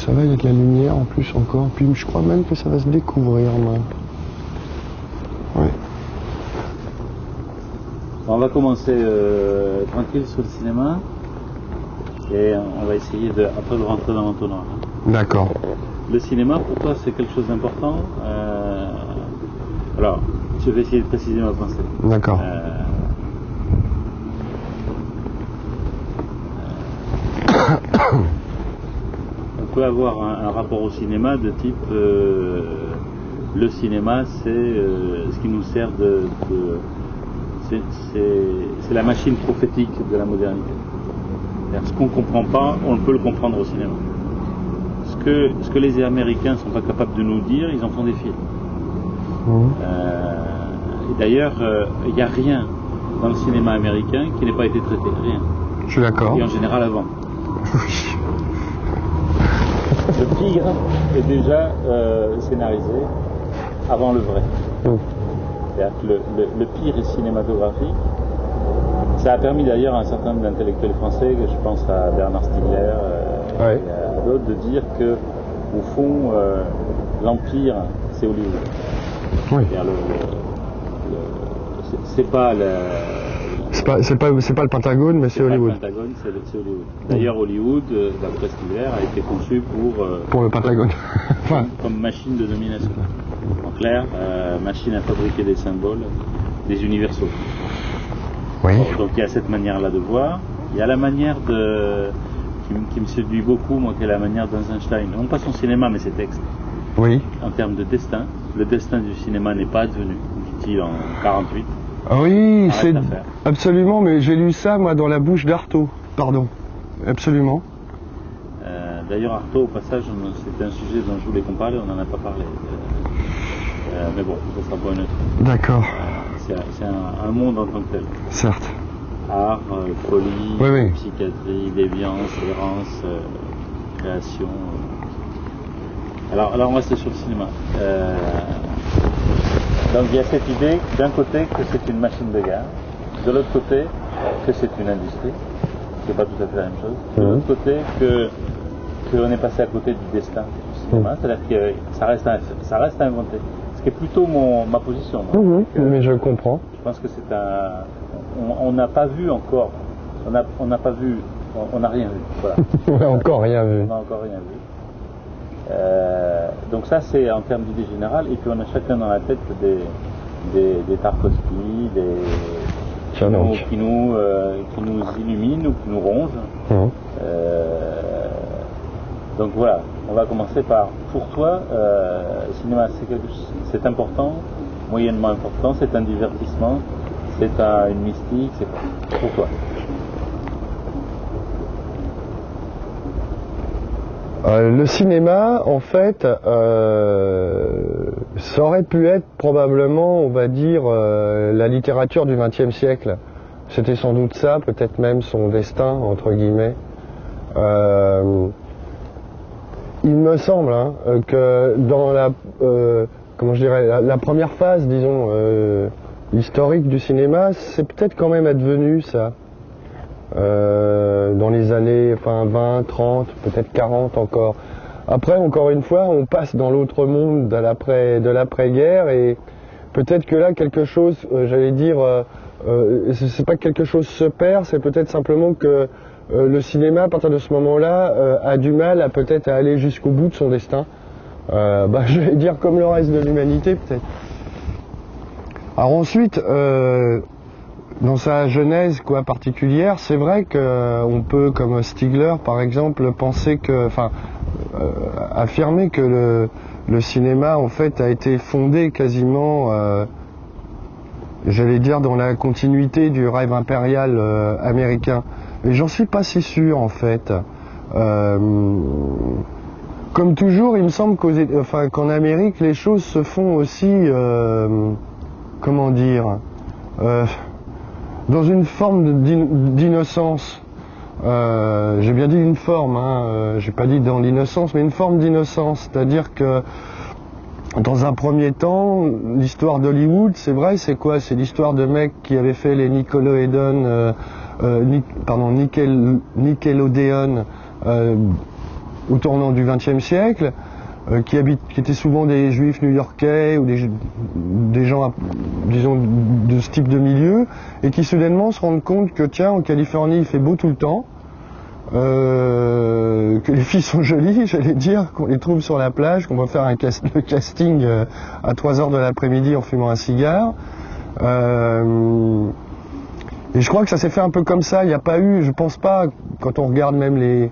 ça va, il y a de la lumière en plus encore. Puis je crois même que ça va se découvrir, moi. Ouais. On va commencer tranquille sur le cinéma et on va essayer après de rentrer dans l'entonnoir. D'accord. Le cinéma, pour toi, c'est quelque chose d'important. Alors, je vais essayer de préciser ma pensée. D'accord. On peut avoir un rapport au cinéma de type le cinéma, c'est ce qui nous sert c'est la machine prophétique de la modernité. Ce qu'on ne comprend pas, on peut le comprendre au cinéma. Ce que les Américains ne sont pas capables de nous dire, ils en font des films. Et d'ailleurs, il n'y a rien dans le cinéma américain qui n'ait pas été traité. Rien. Je suis d'accord. Et en général avant. Le pire est déjà scénarisé avant le vrai. C'est-à-dire que le pire est cinématographique. Ça a permis d'ailleurs à un certain nombre d'intellectuels français, je pense à Bernard Stiegler et à d'autres, de dire que au fond, l'Empire, c'est Hollywood. Oui. C'est pas le Pentagone, mais c'est Hollywood. Le Pentagone, c'est Hollywood. D'ailleurs, Hollywood, d'après Stiegler, a été conçu pour le Pentagone. comme machine de domination. En clair, machine à fabriquer des symboles, des universaux. Oui. Donc il y a cette manière-là de voir. Il y a la manière qui me séduit beaucoup, moi, qui est la manière d'Eisenstein. Non pas son cinéma, mais ses textes. Oui. En termes de destin, le destin du cinéma n'est pas advenu, dit-il en 48. Oui, c'est absolument, mais j'ai lu ça, moi, dans la bouche d'Artaud. Pardon. Absolument. D'ailleurs, Artaud, au passage, c'était un sujet dont je voulais qu'on parle, on n'en a pas parlé. Mais bon, ça sera pas une autre. D'accord. C'est un monde en tant que tel. Certes. Art, folie, oui. psychiatrie, déviance, errance, création. Alors on reste sur le cinéma. Donc il y a cette idée, d'un côté, que c'est une machine de guerre, de l'autre côté, que c'est une industrie, ce n'est pas tout à fait la même chose, de l'autre côté, qu'on est passé à côté du destin du cinéma, c'est-à-dire que ça reste à inventer. Ce qui est plutôt ma position. Mais je comprends. Je pense que c'est on n'a pas vu encore, on n'a rien vu. Voilà. On n'a encore rien vu. On n'a encore rien vu. Donc ça c'est en termes d'idée générale, et puis on a chacun dans la tête des Tarkovsky, qui nous illuminent ou qui nous rongent. Donc voilà, on va commencer par, pour toi, le cinéma c'est important, moyennement important, c'est un divertissement, c'est une mystique, c'est quoi pour toi? Le cinéma, en fait, ça aurait pu être probablement, on va dire, la littérature du XXe siècle. C'était sans doute ça, peut-être même son destin, entre guillemets. Il me semble que dans la première phase, disons, historique du cinéma, c'est peut-être quand même advenu ça. Dans les années 20, 30, peut-être 40 encore. Après, encore une fois, on passe dans l'autre monde de l'après-guerre, et peut-être que là, quelque chose, j'allais dire, c'est pas que quelque chose se perd, c'est peut-être simplement que le cinéma, à partir de ce moment-là, a du mal à peut-être à aller jusqu'au bout de son destin. Je vais dire comme le reste de l'humanité, peut-être. Alors ensuite, dans sa genèse particulière, c'est vrai qu'on peut, comme Stiegler par exemple, affirmer que le cinéma en fait a été fondé quasiment, j'allais dire, dans la continuité du rêve impérial américain. Mais j'en suis pas si sûr en fait. Comme toujours, il me semble qu'en Amérique, les choses se font aussi, comment dire, dans une forme d'innocence. J'ai bien dit une forme, j'ai pas dit dans l'innocence, mais une forme d'innocence. C'est-à-dire que dans un premier temps, l'histoire d'Hollywood, c'est vrai, c'est quoi? C'est l'histoire de mecs qui avaient fait les Nickelodeon, au tournant du XXe siècle, qui étaient souvent des juifs new-yorkais ou des gens, disons, de ce type de milieu, et qui soudainement se rendent compte que tiens, en Californie il fait beau tout le temps, que les filles sont jolies, j'allais dire, qu'on les trouve sur la plage, qu'on va faire le casting à 3h de l'après-midi en fumant un cigare. Et je crois que ça s'est fait un peu comme ça. Il n'y a pas eu, je pense pas, quand on regarde même les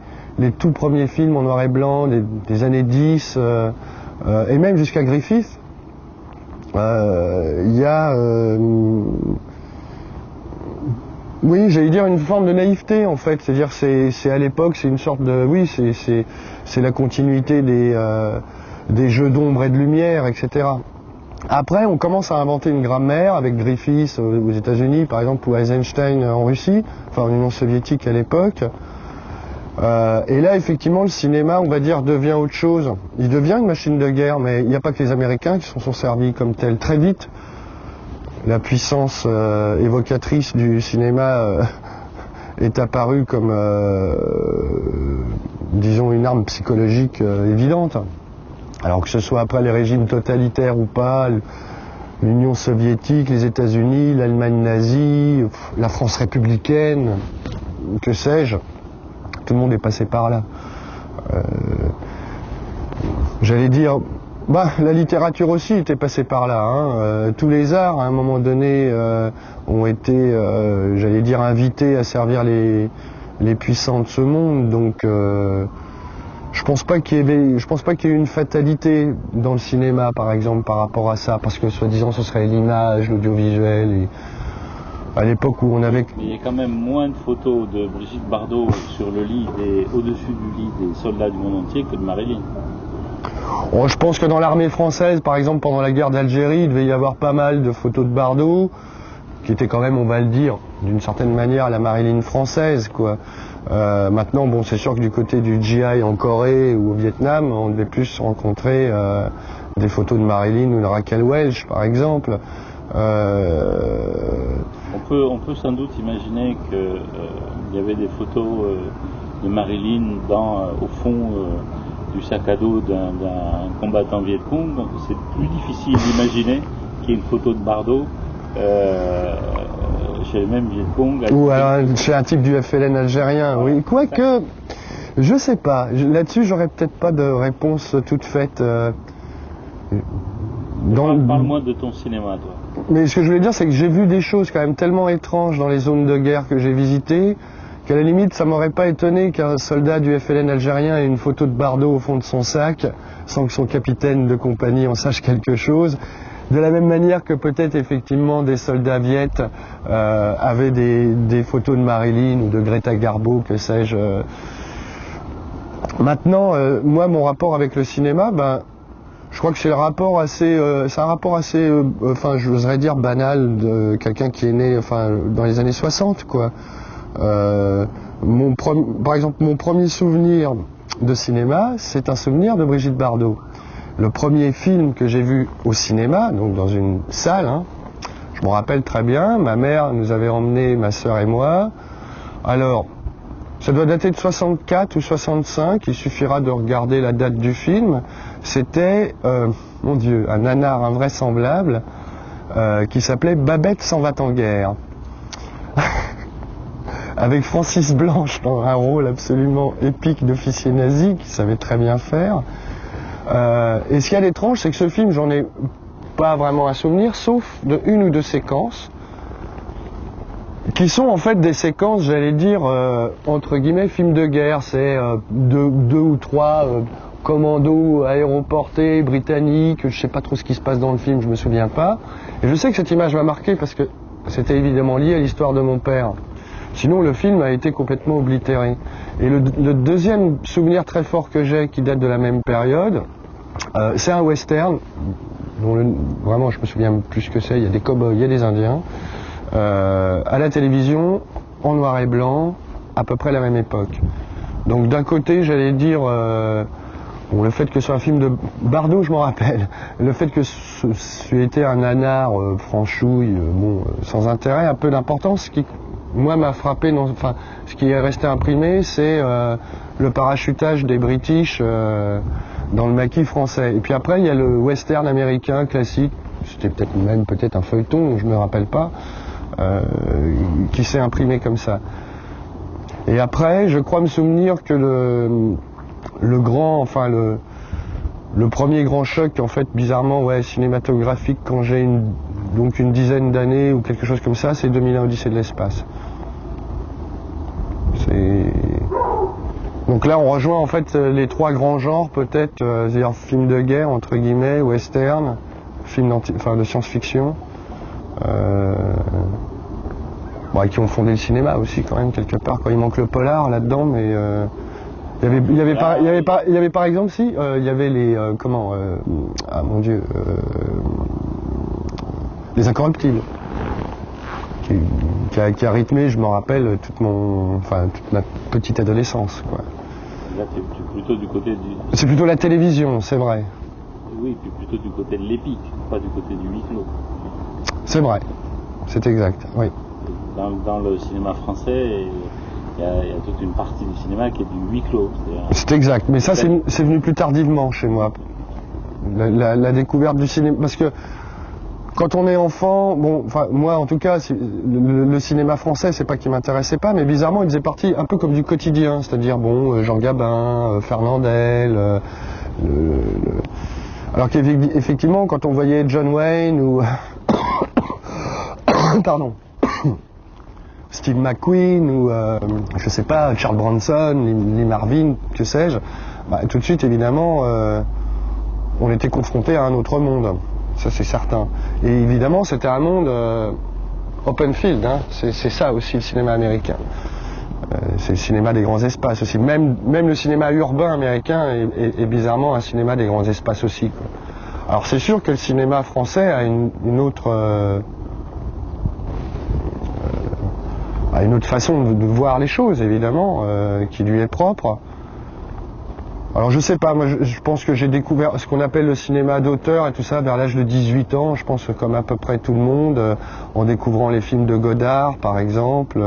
tout premiers films en noir et blanc des années 10, et même jusqu'à Griffith, il y a, oui, j'allais dire une forme de naïveté en fait. C'est-à-dire, c'est à l'époque, c'est une sorte de, oui, c'est la continuité des jeux d'ombre et de lumière, etc. Après, on commence à inventer une grammaire avec Griffith aux États-Unis, par exemple, ou Eisenstein en Russie, enfin en Union soviétique à l'époque. Et là, effectivement, le cinéma, on va dire, devient autre chose. Il devient une machine de guerre, mais il n'y a pas que les Américains qui s'en sont servis comme tels. Très vite, la puissance évocatrice du cinéma est apparue comme, disons, une arme psychologique évidente. Alors que ce soit après les régimes totalitaires ou pas, l'Union soviétique, les États-Unis, l'Allemagne nazie, la France républicaine, que sais-je, tout le monde est passé par là. J'allais dire, la littérature aussi était passée par là. Hein. Tous les arts, à un moment donné, ont été, j'allais dire, invités à servir les puissants de ce monde. Donc, je pense pas qu'il y ait une fatalité dans le cinéma, par exemple, par rapport à ça, parce que soi-disant ce serait l'image, l'audiovisuel, et à l'époque où on avait... Mais il y a quand même moins de photos de Brigitte Bardot sur le lit, au-dessus du lit des soldats du monde entier que de Marilyn. Oh, je pense que dans l'armée française, par exemple, pendant la guerre d'Algérie, il devait y avoir pas mal de photos de Bardot, qui était quand même, on va le dire, d'une certaine manière, la Marilyn française, quoi. Maintenant, bon, c'est sûr que du côté du GI en Corée ou au Vietnam, on devait plus rencontrer des photos de Marilyn ou de Raquel Welch, par exemple. On peut sans doute imaginer qu'il y avait des photos de Marilyn au fond du sac à dos d'un combattant Viet Cong. Donc c'est plus difficile d'imaginer qu'il y ait une photo de Bardot chez le même Viet Cong. Ou alors chez un type du FLN algérien, oui. Quoique, je sais pas. Là-dessus, j'aurais peut-être pas de réponse toute faite. Parle-moi de ton cinéma, toi. Mais ce que je voulais dire, c'est que j'ai vu des choses quand même tellement étranges dans les zones de guerre que j'ai visitées, qu'à la limite, ça m'aurait pas étonné qu'un soldat du FLN algérien ait une photo de Bardot au fond de son sac, sans que son capitaine de compagnie en sache quelque chose. De la même manière que peut-être effectivement des soldats viettes avaient des photos de Marilyn ou de Greta Garbo, que sais-je. Maintenant, moi, mon rapport avec le cinéma, je crois que c'est un rapport assez, enfin, j'oserais dire banal de quelqu'un qui est né, enfin, dans les années 60, quoi. Par exemple, mon premier souvenir de cinéma, c'est un souvenir de Brigitte Bardot. Le premier film que j'ai vu au cinéma, donc dans une salle, hein, je m'en rappelle très bien, ma mère nous avait emmenés, ma sœur et moi. Alors, ça doit dater de 64 ou 65, il suffira de regarder la date du film. C'était, mon Dieu, un nanar invraisemblable qui s'appelait Babette s'en va en guerre. Avec Francis Blanche dans un rôle absolument épique d'officier nazi qui savait très bien faire. Et ce qu'il y a d'étrange, c'est que ce film, j'en ai pas vraiment un souvenir, sauf de une ou deux séquences, qui sont en fait des séquences, j'allais dire, entre guillemets, films de guerre. C'est deux ou trois commandos aéroportés britanniques, je sais pas trop ce qui se passe dans le film, je me souviens pas. Et je sais que cette image m'a marqué parce que c'était évidemment lié à l'histoire de mon père. Sinon, le film a été complètement oblitéré. Et le deuxième souvenir très fort que j'ai, qui date de la même période, c'est un western, dont vraiment je me souviens plus ce que c'est, il y a des cow-boys, il y a des indiens, à la télévision, en noir et blanc, à peu près la même époque. Donc d'un côté, j'allais dire, le fait que ce soit un film de Bardot, je m'en rappelle, le fait que ce ait été un nanar franchouille, sans intérêt, un peu d'importance, qui moi m'a frappé, enfin, ce qui est resté imprimé, c'est le parachutage des British dans le maquis français. Et puis après, il y a le western américain classique, c'était peut-être un feuilleton, je me rappelle pas, qui s'est imprimé comme ça. Et après, je crois me souvenir que le premier grand choc, en fait, bizarrement, ouais, cinématographique, quand j'ai une dizaine d'années ou quelque chose comme ça, c'est 2001 Odyssée de l'espace. Donc là, on rejoint en fait les trois grands genres, peut-être, c'est-à-dire film de guerre, entre guillemets, western, film de science-fiction, qui ont fondé le cinéma aussi, quand même, quelque part. Il manque le polar là-dedans, mais il y avait par exemple, il y avait les, ah mon Dieu, les Incorruptibles, qui a rythmé, je me rappelle, toute ma petite adolescence, quoi. Là, tu es plutôt du côté du... C'est plutôt la télévision, c'est vrai. Oui, puis plutôt du côté de l'épique, pas du côté du huis clos. C'est vrai, c'est exact, oui. Dans le cinéma français, il y a toute une partie du cinéma qui est du huis clos. C'est exact, mais ça c'est venu plus tardivement chez moi. La découverte du cinéma, parce que quand on est enfant, moi en tout cas, le cinéma français, c'est pas qu'il m'intéressait pas, mais bizarrement il faisait partie un peu comme du quotidien, c'est-à-dire Jean Gabin, Fernandel, alors qu'effectivement quand on voyait John Wayne ou pardon, Steve McQueen ou je sais pas, Charles Bronson, Lee Marvin, que sais-je, tout de suite évidemment on était confronté à un autre monde. Ça c'est certain. Et évidemment c'était un monde open field, hein. C'est ça aussi le cinéma américain. C'est le cinéma des grands espaces aussi. Même le cinéma urbain américain est bizarrement un cinéma des grands espaces aussi, quoi. Alors c'est sûr que le cinéma français a une autre façon de voir les choses, évidemment, qui lui est propre. Alors je sais pas, moi je pense que j'ai découvert ce qu'on appelle le cinéma d'auteur et tout ça vers l'âge de 18 ans, je pense comme à peu près tout le monde, en découvrant les films de Godard par exemple,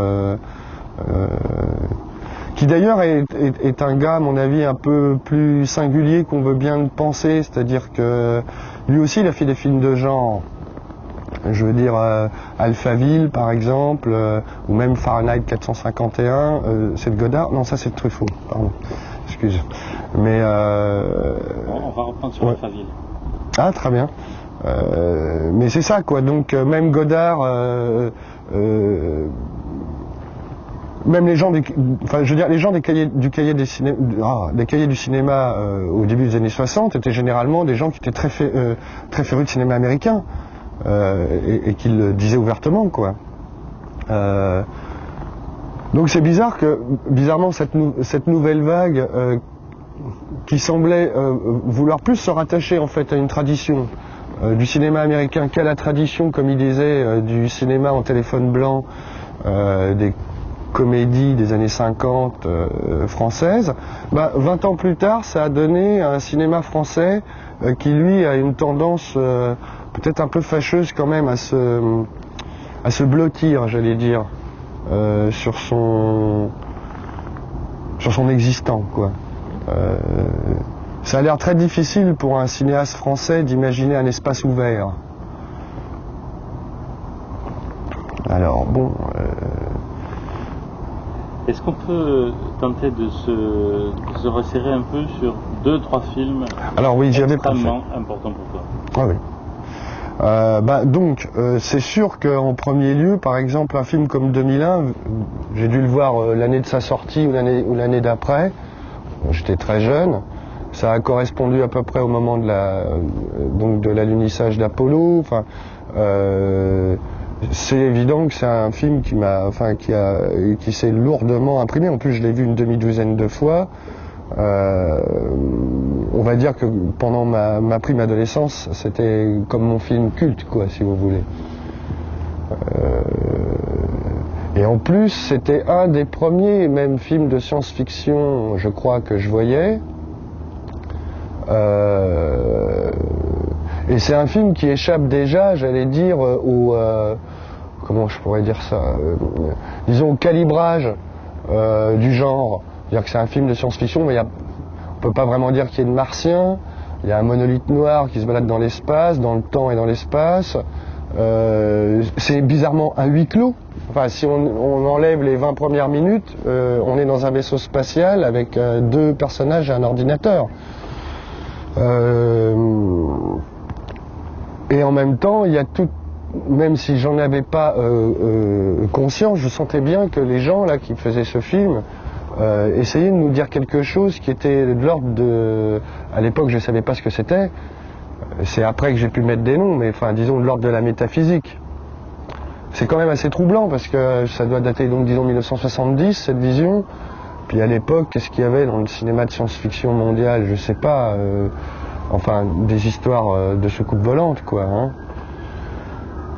qui d'ailleurs est un gars à mon avis un peu plus singulier qu'on veut bien le penser, c'est-à-dire que lui aussi il a fait des films de genre. Je veux dire Alphaville par exemple, ou même Fahrenheit 451, c'est de Godard? Non, ça c'est de Truffaut, pardon. Excuse. Mais on va reprendre sur Alphaville. Ah, très bien. Mais c'est ça, quoi. Donc même Godard, même les gens, les gens des cahiers du cinéma au début des années 60 étaient généralement des gens qui étaient très férus de cinéma américain et qui le disaient ouvertement, quoi. Donc c'est bizarrement cette nouvelle vague qui semblait vouloir plus se rattacher en fait à une tradition du cinéma américain qu'à la tradition, comme il disait, du cinéma en téléphone blanc, des comédies des années 50 françaises. 20 ans plus tard, ça a donné un cinéma français qui lui a une tendance peut-être un peu fâcheuse quand même à se blottir, j'allais dire. Sur son existant, quoi. Ça a l'air très difficile pour un cinéaste français d'imaginer un espace ouvert. Alors bon. Est-ce qu'on peut tenter de se resserrer un peu sur 2-3 films extrêmement importants pour toi? Ah oui. Donc, c'est sûr qu'en premier lieu, par exemple, un film comme 2001, j'ai dû le voir l'année de sa sortie ou l'année d'après. J'étais très jeune. Ça a correspondu à peu près au moment de l'alunissage d'Apollo. C'est évident que c'est un film qui s'est lourdement imprimé. En plus, je l'ai vu une demi-douzaine de fois. On va dire que pendant ma prime adolescence, c'était comme mon film culte, quoi, si vous voulez. Et en plus, c'était un des premiers même films de science-fiction, je crois, que je voyais. Et c'est un film qui échappe déjà, j'allais dire, comment je pourrais dire ça, disons, calibrage du genre. C'est-à-dire que c'est un film de science-fiction, mais on peut pas vraiment dire qu'il y ait de martiens. Il y a un monolithe noir qui se balade dans l'espace, dans le temps et dans l'espace. C'est bizarrement un huis clos. Enfin, si on enlève les 20 premières minutes, on est dans un vaisseau spatial avec 2 personnages et un ordinateur. Et en même temps, il y a tout, même si j'en avais pas conscience, je sentais bien que les gens là qui faisaient ce film essayaient de nous dire quelque chose qui était de l'ordre de... À l'époque, je ne savais pas ce que c'était. C'est après que j'ai pu mettre des noms, mais enfin, disons de l'ordre de la métaphysique. C'est quand même assez troublant parce que ça doit dater donc, disons, 1970, cette vision. Puis à l'époque, qu'est-ce qu'il y avait dans le cinéma de science-fiction mondial? Je sais pas. Enfin, des histoires de soucoupes volantes, quoi. Hein.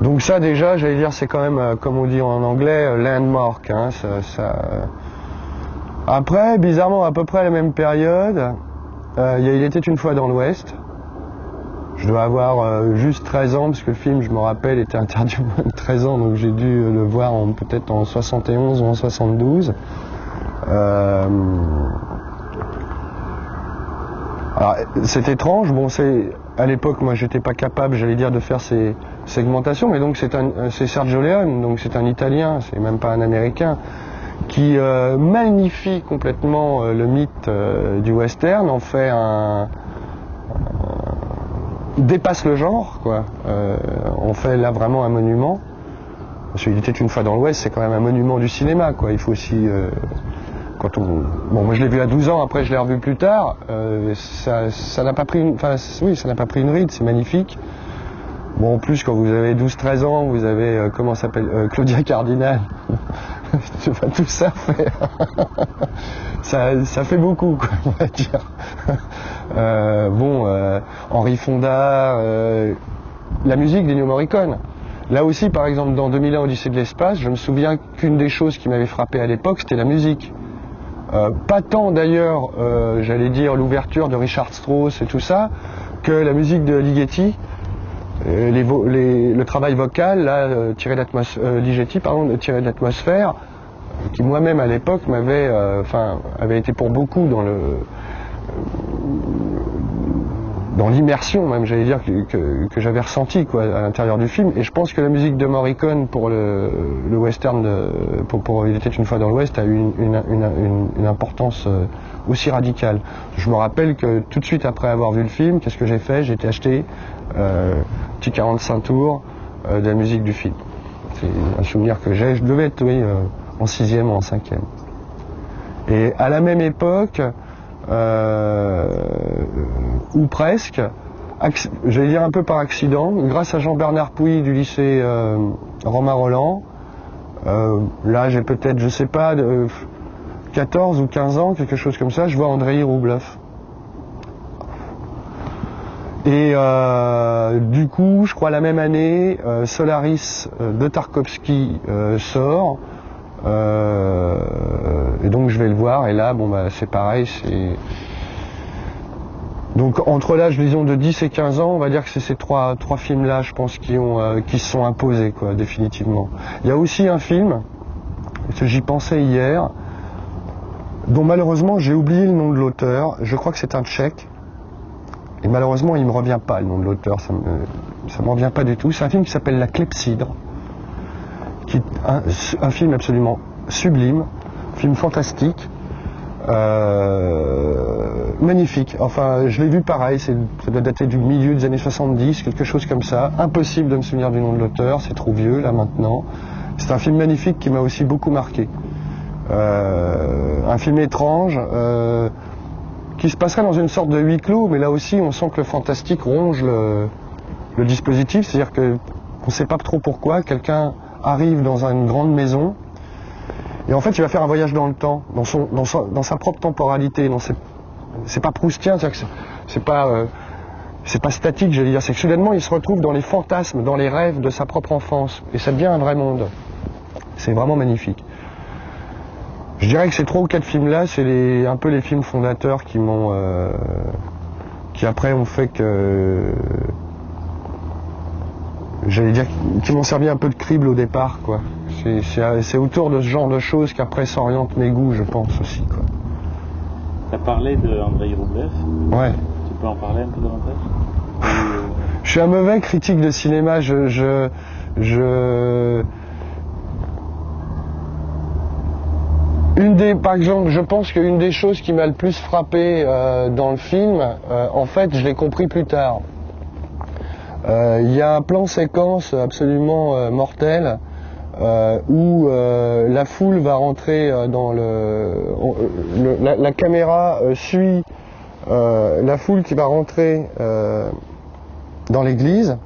Donc ça, déjà, j'allais dire, c'est quand même, comme on dit en anglais, landmark. Hein, Après, bizarrement, à peu près à la même période, il était une fois dans l'Ouest. Je dois avoir juste 13 ans, parce que le film, je me rappelle, était interdit au moins de 13 ans, donc j'ai dû le voir peut-être en 71 ou en 72. Alors, c'est étrange, bon, à l'époque, moi, j'étais pas capable, j'allais dire, de faire ces segmentations, mais donc c'est Sergio Leone, donc c'est un Italien, c'est même pas un Américain, qui magnifie complètement le mythe du western, en fait dépasse le genre, quoi. On fait là vraiment un monument. Parce qu'il était une fois dans l'Ouest, c'est quand même un monument du cinéma, quoi. Il faut aussi... Bon, moi je l'ai vu à 12 ans, après je l'ai revu plus tard. Ça n'a pas pris ça n'a pas pris une ride, c'est magnifique. Bon, en plus, quand vous avez 12-13 ans, vous avez, comment ça s'appelle, Claudia Cardinal. Tout ça fait... ça fait beaucoup, quoi, on va dire. Henry Fonda, la musique d'Ennio Morricone. Là aussi, par exemple, dans 2001 Odyssée de l'espace, je me souviens qu'une des choses qui m'avait frappé à l'époque, c'était la musique. Pas tant d'ailleurs, j'allais dire, l'ouverture de Richard Strauss et tout ça, que la musique de Ligeti, le travail vocal, là, tiré de l'atmosphère, qui moi-même à l'époque avait été pour beaucoup dans l'immersion même, j'allais dire, que j'avais ressenti, quoi, à l'intérieur du film. Et je pense que la musique de Morricone pour le western, pour Il était une fois dans l'Ouest, a eu une importance aussi radicale. Je me rappelle que tout de suite après avoir vu le film, qu'est-ce que j'ai fait? J'ai été acheter petit 45 tours de la musique du film. C'est un souvenir que j'ai. Je devais être, oui, en 6e ou en 5e. Et à la même époque, ou presque, j'allais dire un peu par accident, grâce à Jean-Bernard Pouy du lycée Romain Rolland, là j'ai peut-être, je sais pas, 14 ou 15 ans, quelque chose comme ça, je vois Andrei Rublev. Et du coup, je crois la même année, Solaris de Tarkovsky sort. Et donc je vais le voir, et là, bon, bah, c'est pareil, donc entre l'âge, disons, de 10 et 15 ans, on va dire que c'est ces trois films-là, je pense, qui se sont imposés, quoi, définitivement. Il y a aussi un film, j'y pensais hier, dont malheureusement j'ai oublié le nom de l'auteur, je crois que c'est un Tchèque, et malheureusement il ne me revient pas, le nom de l'auteur, ça me revient pas du tout. C'est un film qui s'appelle La Clepsydre, qui est un film absolument sublime, film fantastique, magnifique. Enfin, je l'ai vu pareil, ça doit dater du milieu des années 70, quelque chose comme ça. Impossible de me souvenir du nom de l'auteur, c'est trop vieux là maintenant. C'est un film magnifique qui m'a aussi beaucoup marqué. Un film étrange, qui se passerait dans une sorte de huis clos, mais là aussi on sent que le fantastique ronge le dispositif, c'est-à-dire qu'on ne sait pas trop pourquoi, quelqu'un arrive dans une grande maison, et en fait il va faire un voyage dans le temps, dans sa propre temporalité. C'est pas proustien, c'est-à-dire que c'est pas statique, j'allais dire, c'est que soudainement il se retrouve dans les fantasmes, dans les rêves de sa propre enfance, et ça devient un vrai monde. C'est vraiment magnifique. Je dirais que ces 3 ou 4 films-là, c'est un peu les films fondateurs qui après ont fait que j'allais dire, qui m'ont servi un peu de crible au départ, quoi. C'est autour de ce genre de choses qu'après s'orientent mes goûts, je pense aussi, quoi. Tu as parlé de Andrei Roublev. Ouais. Tu peux en parler un peu davantage? Je suis un mauvais critique de cinéma. Par exemple, je pense qu'une des choses qui m'a le plus frappé dans le film, en fait, je l'ai compris plus tard. Il y a un plan séquence absolument mortel où la foule va rentrer dans la caméra suit la foule qui va rentrer dans l'église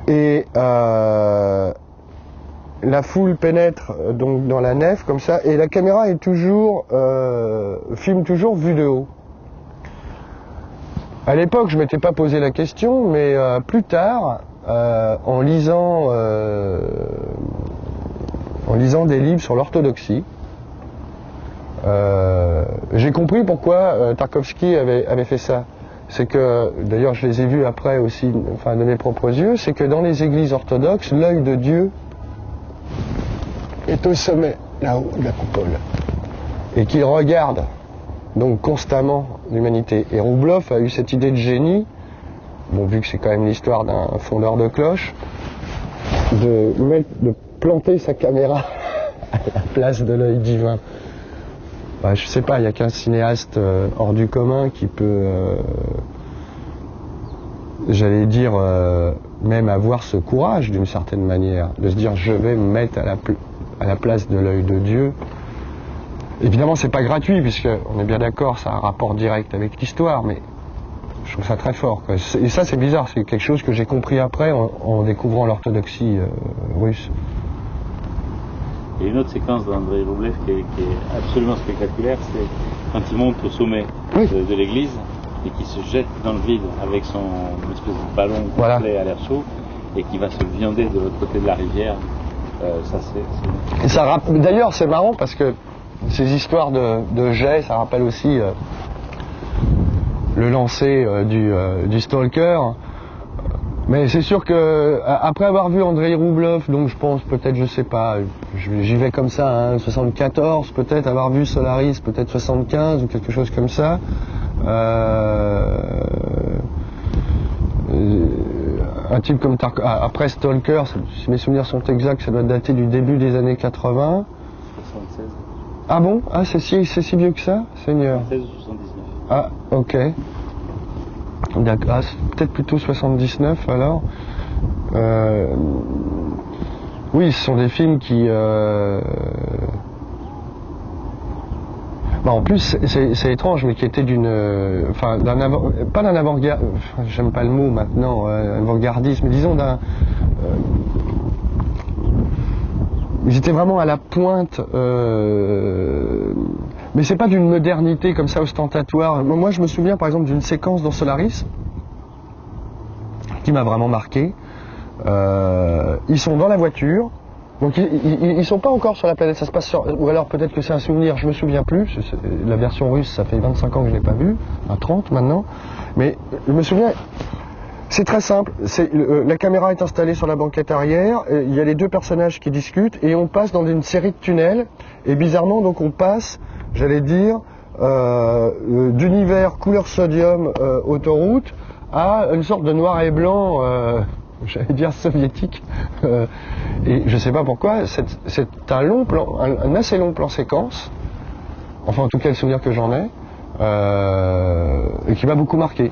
et la foule pénètre donc dans la nef comme ça et la caméra est toujours filme toujours vue de haut. À l'époque, je m'étais pas posé la question, mais plus tard, en lisant des livres sur l'orthodoxie, j'ai compris pourquoi Tarkovsky avait fait ça. C'est que, d'ailleurs, je les ai vus après aussi, enfin de mes propres yeux, c'est que dans les églises orthodoxes, l'œil de Dieu est au sommet, là-haut, de la coupole, et qu'il regarde donc constamment l'humanité. Et Roublev a eu cette idée de génie, bon, vu que c'est quand même l'histoire d'un fondeur de cloche, de planter sa caméra à la place de l'œil divin. Bah, je sais pas, il n'y a qu'un cinéaste hors du commun qui peut, j'allais dire, même avoir ce courage d'une certaine manière, de se dire je vais me mettre à la place de l'œil de Dieu. Évidemment, c'est pas gratuit, puisqu'on est bien d'accord, ça a un rapport direct avec l'histoire, mais je trouve ça très fort, quoi. Et ça, c'est bizarre, c'est quelque chose que j'ai compris après en découvrant l'orthodoxie russe. Il y a une autre séquence d'Andrei Roublev qui est absolument spectaculaire, c'est quand il monte au sommet de l'église et qui se jette dans le vide avec son espèce de ballon complet à l'air chaud et qui va se viander de l'autre côté de la rivière. D'ailleurs, c'est marrant parce que ces histoires de jets, ça rappelle aussi le lancer du stalker. Mais c'est sûr que après avoir vu Andrei Roublev, donc je pense peut-être, je sais pas, j'y vais comme ça, hein, 74 peut-être, avoir vu Solaris peut-être 75 ou quelque chose comme ça. Un type comme après Stalker, si mes souvenirs sont exacts, ça doit dater du début des années 80. 76. Ah bon? Ah, c'est si vieux que ça, Seigneur? 76 ou 79. Ah, ok. D'accord, ah, peut-être plutôt 79 alors. Oui, ce sont des films qui... en plus, c'est étrange, mais qui étaient pas d'un avant-garde... j'aime pas le mot maintenant, avant-gardisme, mais disons d'un... ils étaient vraiment à la pointe... mais c'est pas d'une modernité comme ça ostentatoire. Moi, je me souviens par exemple d'une séquence dans Solaris qui m'a vraiment marqué. Ils sont dans la voiture, donc ils sont pas encore sur la planète. Ça se passe ou alors peut-être que c'est un souvenir, je me souviens plus. La version russe, ça fait 25 ans que je l'ai pas vue, à 30 maintenant. Mais je me souviens. C'est très simple, la caméra est installée sur la banquette arrière, il y a les deux personnages qui discutent et on passe dans une série de tunnels et bizarrement donc on passe, j'allais dire, d'univers couleur sodium autoroute à une sorte de noir et blanc, j'allais dire soviétique, et je sais pas pourquoi, c'est un long plan, un assez long plan séquence, enfin en tout cas le souvenir que j'en ai, et qui m'a beaucoup marqué.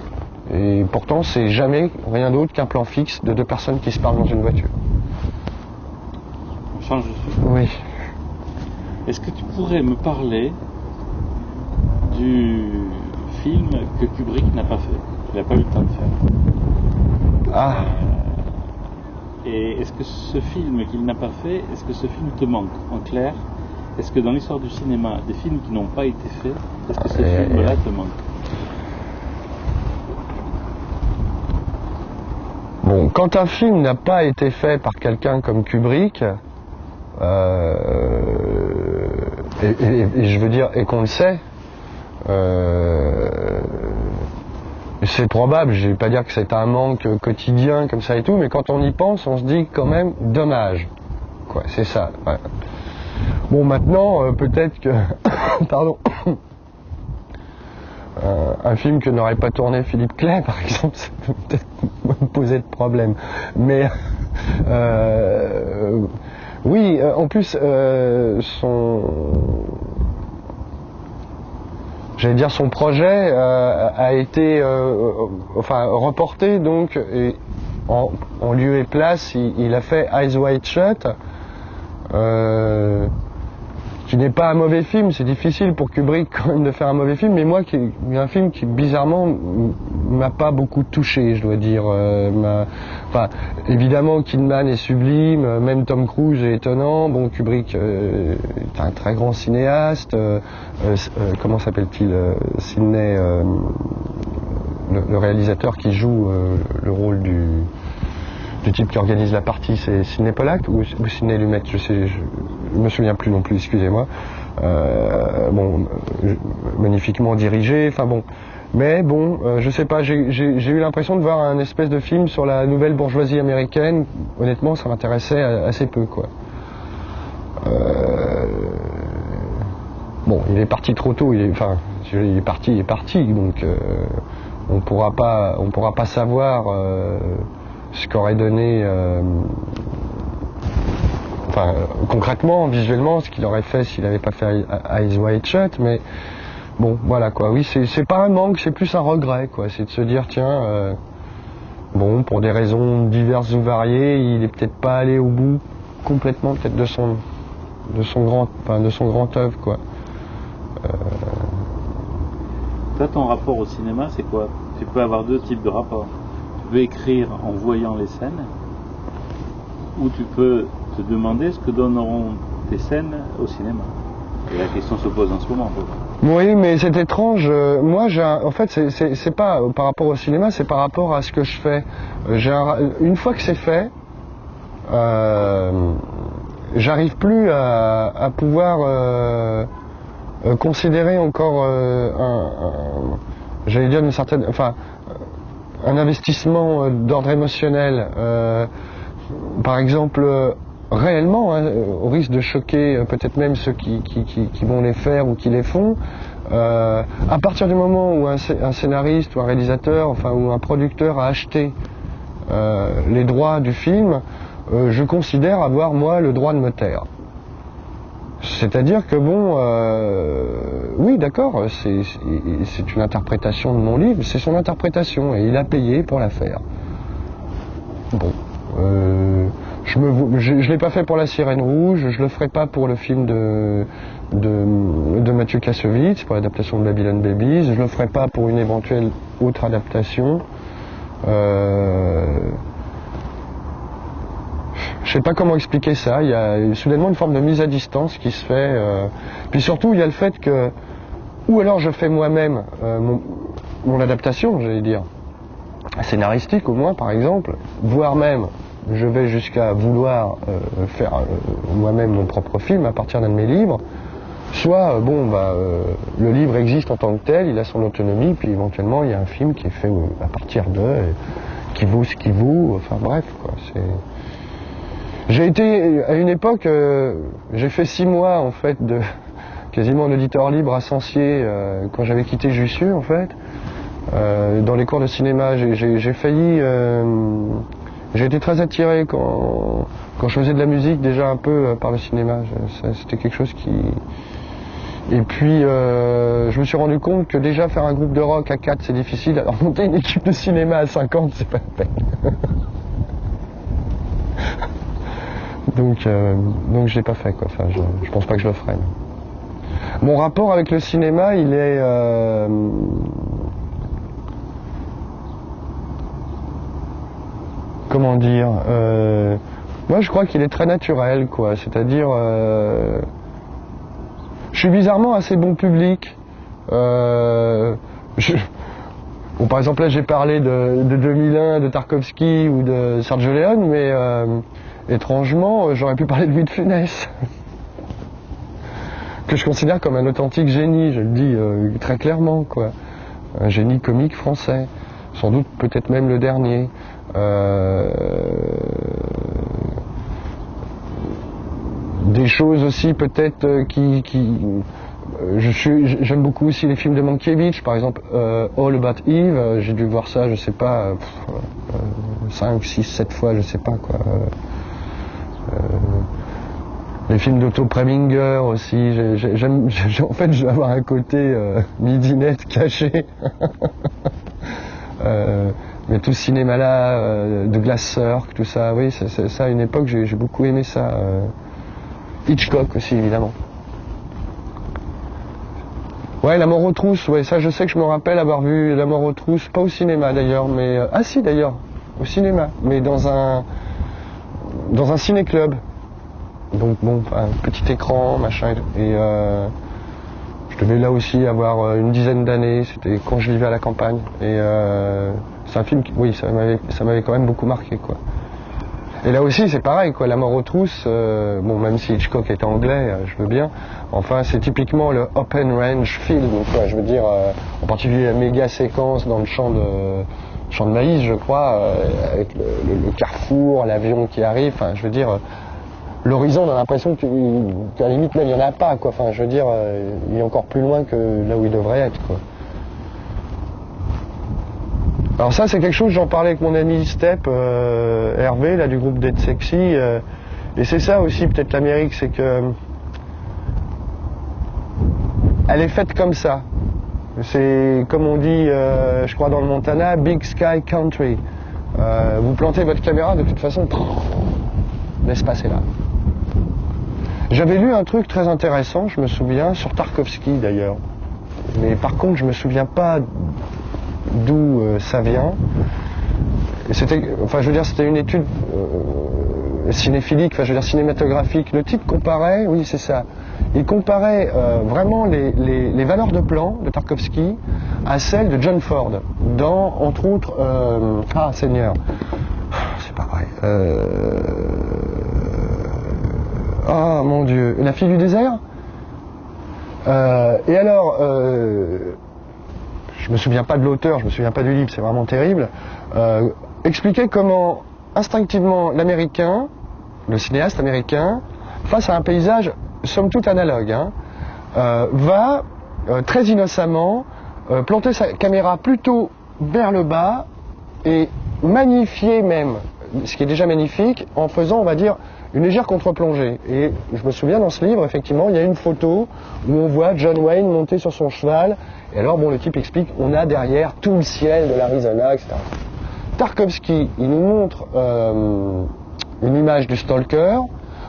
Et pourtant, c'est jamais rien d'autre qu'un plan fixe de deux personnes qui se parlent dans une voiture. On change de sujet. Oui. Est-ce que tu pourrais me parler du film que Kubrick n'a pas fait? Il n'a pas eu le temps de faire. Ah. Et est-ce que ce film qu'il n'a pas fait, est-ce que ce film te manque? En clair, est-ce que dans l'histoire du cinéma, des films qui n'ont pas été faits, est-ce que ce film-là te manque? Bon, quand un film n'a pas été fait par quelqu'un comme Kubrick, et je veux dire, et qu'on le sait, c'est probable, je vais pas dire que c'est un manque quotidien comme ça et tout, mais quand on y pense, on se dit quand même dommage. Quoi, c'est ça. Ouais. Bon, maintenant, peut-être que... Pardon. Un film que n'aurait pas tourné Philippe Clay, par exemple, ça peut peut-être me poser de problème. Mais... oui, en plus, son projet a été reporté, donc, et en lieu et place, il a fait Eyes Wide Shut, qui n'est pas un mauvais film. C'est difficile pour Kubrick quand même de faire un mauvais film, mais moi, un film qui bizarrement m'a pas beaucoup touché, je dois dire. Évidemment, Kidman est sublime, même Tom Cruise est étonnant. Bon, Kubrick est un très grand cinéaste. Comment s'appelle-t-il, Sidney, le réalisateur qui joue le rôle du type qui organise la partie, c'est Sidney Pollack ou Sidney Lumet, je me souviens plus non plus, excusez-moi. Magnifiquement dirigé, enfin bon. Mais bon, je sais pas, j'ai eu l'impression de voir un espèce de film sur la nouvelle bourgeoisie américaine. Honnêtement, ça m'intéressait assez peu, quoi. Bon, il est parti trop tôt, il est parti, donc on pourra pas savoir ce qu'aurait donné, concrètement, visuellement, ce qu'il aurait fait s'il n'avait pas fait Eyes Wide Shut, mais bon, voilà quoi. Oui, c'est pas un manque, c'est plus un regret, quoi. C'est de se dire, tiens, bon, pour des raisons diverses ou variées, il est peut-être pas allé au bout complètement, peut-être de son grand œuvre, quoi. Toi, ton rapport au cinéma, c'est quoi? Tu peux avoir deux types de rapports. Tu peux écrire en voyant les scènes, ou tu peux te demander ce que donneront tes scènes au cinéma. Et la question se pose en ce moment. Oui, mais c'est étrange. Moi, en fait, c'est pas par rapport au cinéma, c'est par rapport à ce que je fais. Une fois que c'est fait, j'arrive plus à pouvoir considérer encore j'allais dire un investissement d'ordre émotionnel. Par exemple, réellement, hein, au risque de choquer peut-être même ceux qui vont les faire ou qui les font, à partir du moment où un scénariste ou un réalisateur, ou un producteur a acheté les droits du film, je considère avoir, moi, le droit de me taire. C'est-à-dire que bon, oui, d'accord, c'est une interprétation de mon livre, c'est son interprétation et il a payé pour la faire. Bon, je l'ai pas fait pour La Sirène Rouge, je le ferai pas pour le film de Mathieu Kassovitz, pour l'adaptation de Babylon Babies, je le ferai pas pour une éventuelle autre adaptation. Je sais pas comment expliquer ça, il y a soudainement une forme de mise à distance qui se fait. Puis surtout, il y a le fait que, ou alors je fais moi-même mon adaptation, j'allais dire, scénaristique au moins par exemple, voire même je vais jusqu'à vouloir faire moi-même mon propre film à partir d'un de mes livres, soit le livre existe en tant que tel, il a son autonomie, puis éventuellement il y a un film qui est fait à partir d'eux, qui vaut ce qu'il vaut, enfin bref, quoi, c'est... J'ai été, à une époque, j'ai fait 6 mois, en fait, quasiment en auditeur libre à Sancier, quand j'avais quitté Jussieu, en fait, dans les cours de cinéma. J'ai failli... j'ai été très attiré quand je faisais de la musique, déjà un peu par le cinéma. C'était quelque chose qui... Et puis, je me suis rendu compte que déjà faire un groupe de rock à 4, c'est difficile, alors monter une équipe de cinéma à 50, c'est pas la peine. Donc je l'ai pas fait, quoi. Enfin, je pense pas que je le ferai. Mon rapport avec le cinéma, il est comment dire, moi je crois qu'il est très naturel, quoi. C'est-à-dire je suis bizarrement assez bon public. Bon, par exemple là j'ai parlé de 2001, de Tarkovsky ou de Sergio Leone, mais étrangement, j'aurais pu parler de Louis de Funès, que je considère comme un authentique génie, je le dis très clairement, quoi. Un génie comique français. sans doute peut-être même le dernier. Des choses aussi peut-être j'aime beaucoup aussi les films de Mankiewicz, par exemple All About Eve, j'ai dû voir ça, je sais pas, 5, 6, 7 fois, je sais pas quoi. Les films d'Otto Preminger aussi, en fait je vais avoir un côté midinette caché. Mais tout ce cinéma-là, de Glass Cirque, tout ça, oui, ça à une époque j'ai beaucoup aimé ça. Hitchcock aussi, évidemment. Ouais, La mort aux trousses, ouais, ça je sais que je me rappelle avoir vu La mort aux trousses, pas au cinéma d'ailleurs, mais... ah si d'ailleurs, au cinéma, mais dans un ciné-club. Donc bon, un petit écran, machin, et je devais là aussi avoir une dizaine d'années, c'était quand je vivais à la campagne, et c'est un film qui, oui, ça m'avait quand même beaucoup marqué, quoi. Et là aussi c'est pareil, quoi, La mort aux trousses, bon, même si Hitchcock est anglais, je veux bien, enfin c'est typiquement le open range film, quoi, je veux dire, en particulier la méga séquence dans le champ de maïs, je crois, avec le carrefour, l'avion qui arrive, enfin je veux dire, l'horizon on a l'impression qu'à la limite même il n'y en a pas, quoi, enfin je veux dire, il est encore plus loin que là où il devrait être, quoi. Alors ça c'est quelque chose, j'en parlais avec mon ami Step, Hervé, là du groupe Dead Sexy, et c'est ça aussi peut-être l'Amérique, c'est que elle est faite comme ça. C'est comme on dit, je crois dans le Montana, Big Sky Country. Vous plantez votre caméra, de toute façon, l'espace est là. J'avais lu un truc très intéressant, je me souviens, sur Tarkovsky d'ailleurs. Mais par contre, je me souviens pas d'où ça vient. C'était, enfin, je veux dire, c'était une étude cinéphilique, enfin, je veux dire, cinématographique. Le type comparait, oui, c'est ça. Il comparait vraiment les valeurs de plan de Tarkovsky à celles de John Ford, dans, entre autres, ah, Seigneur, c'est pas vrai. Ah, mon Dieu, La fille du désert. Et alors, je me souviens pas de l'auteur, je me souviens pas du livre, c'est vraiment terrible, expliquer comment instinctivement l'américain, le cinéaste américain, face à un paysage somme toute analogue, hein, va très innocemment planter sa caméra plutôt vers le bas et magnifier même, ce qui est déjà magnifique, en faisant, on va dire, une légère contre-plongée. Et je me souviens dans ce livre, effectivement, il y a une photo où on voit John Wayne monter sur son cheval. Et alors, bon, le type explique, on a derrière tout le ciel de l'Arizona, etc. Tarkovsky, il nous montre une image du stalker,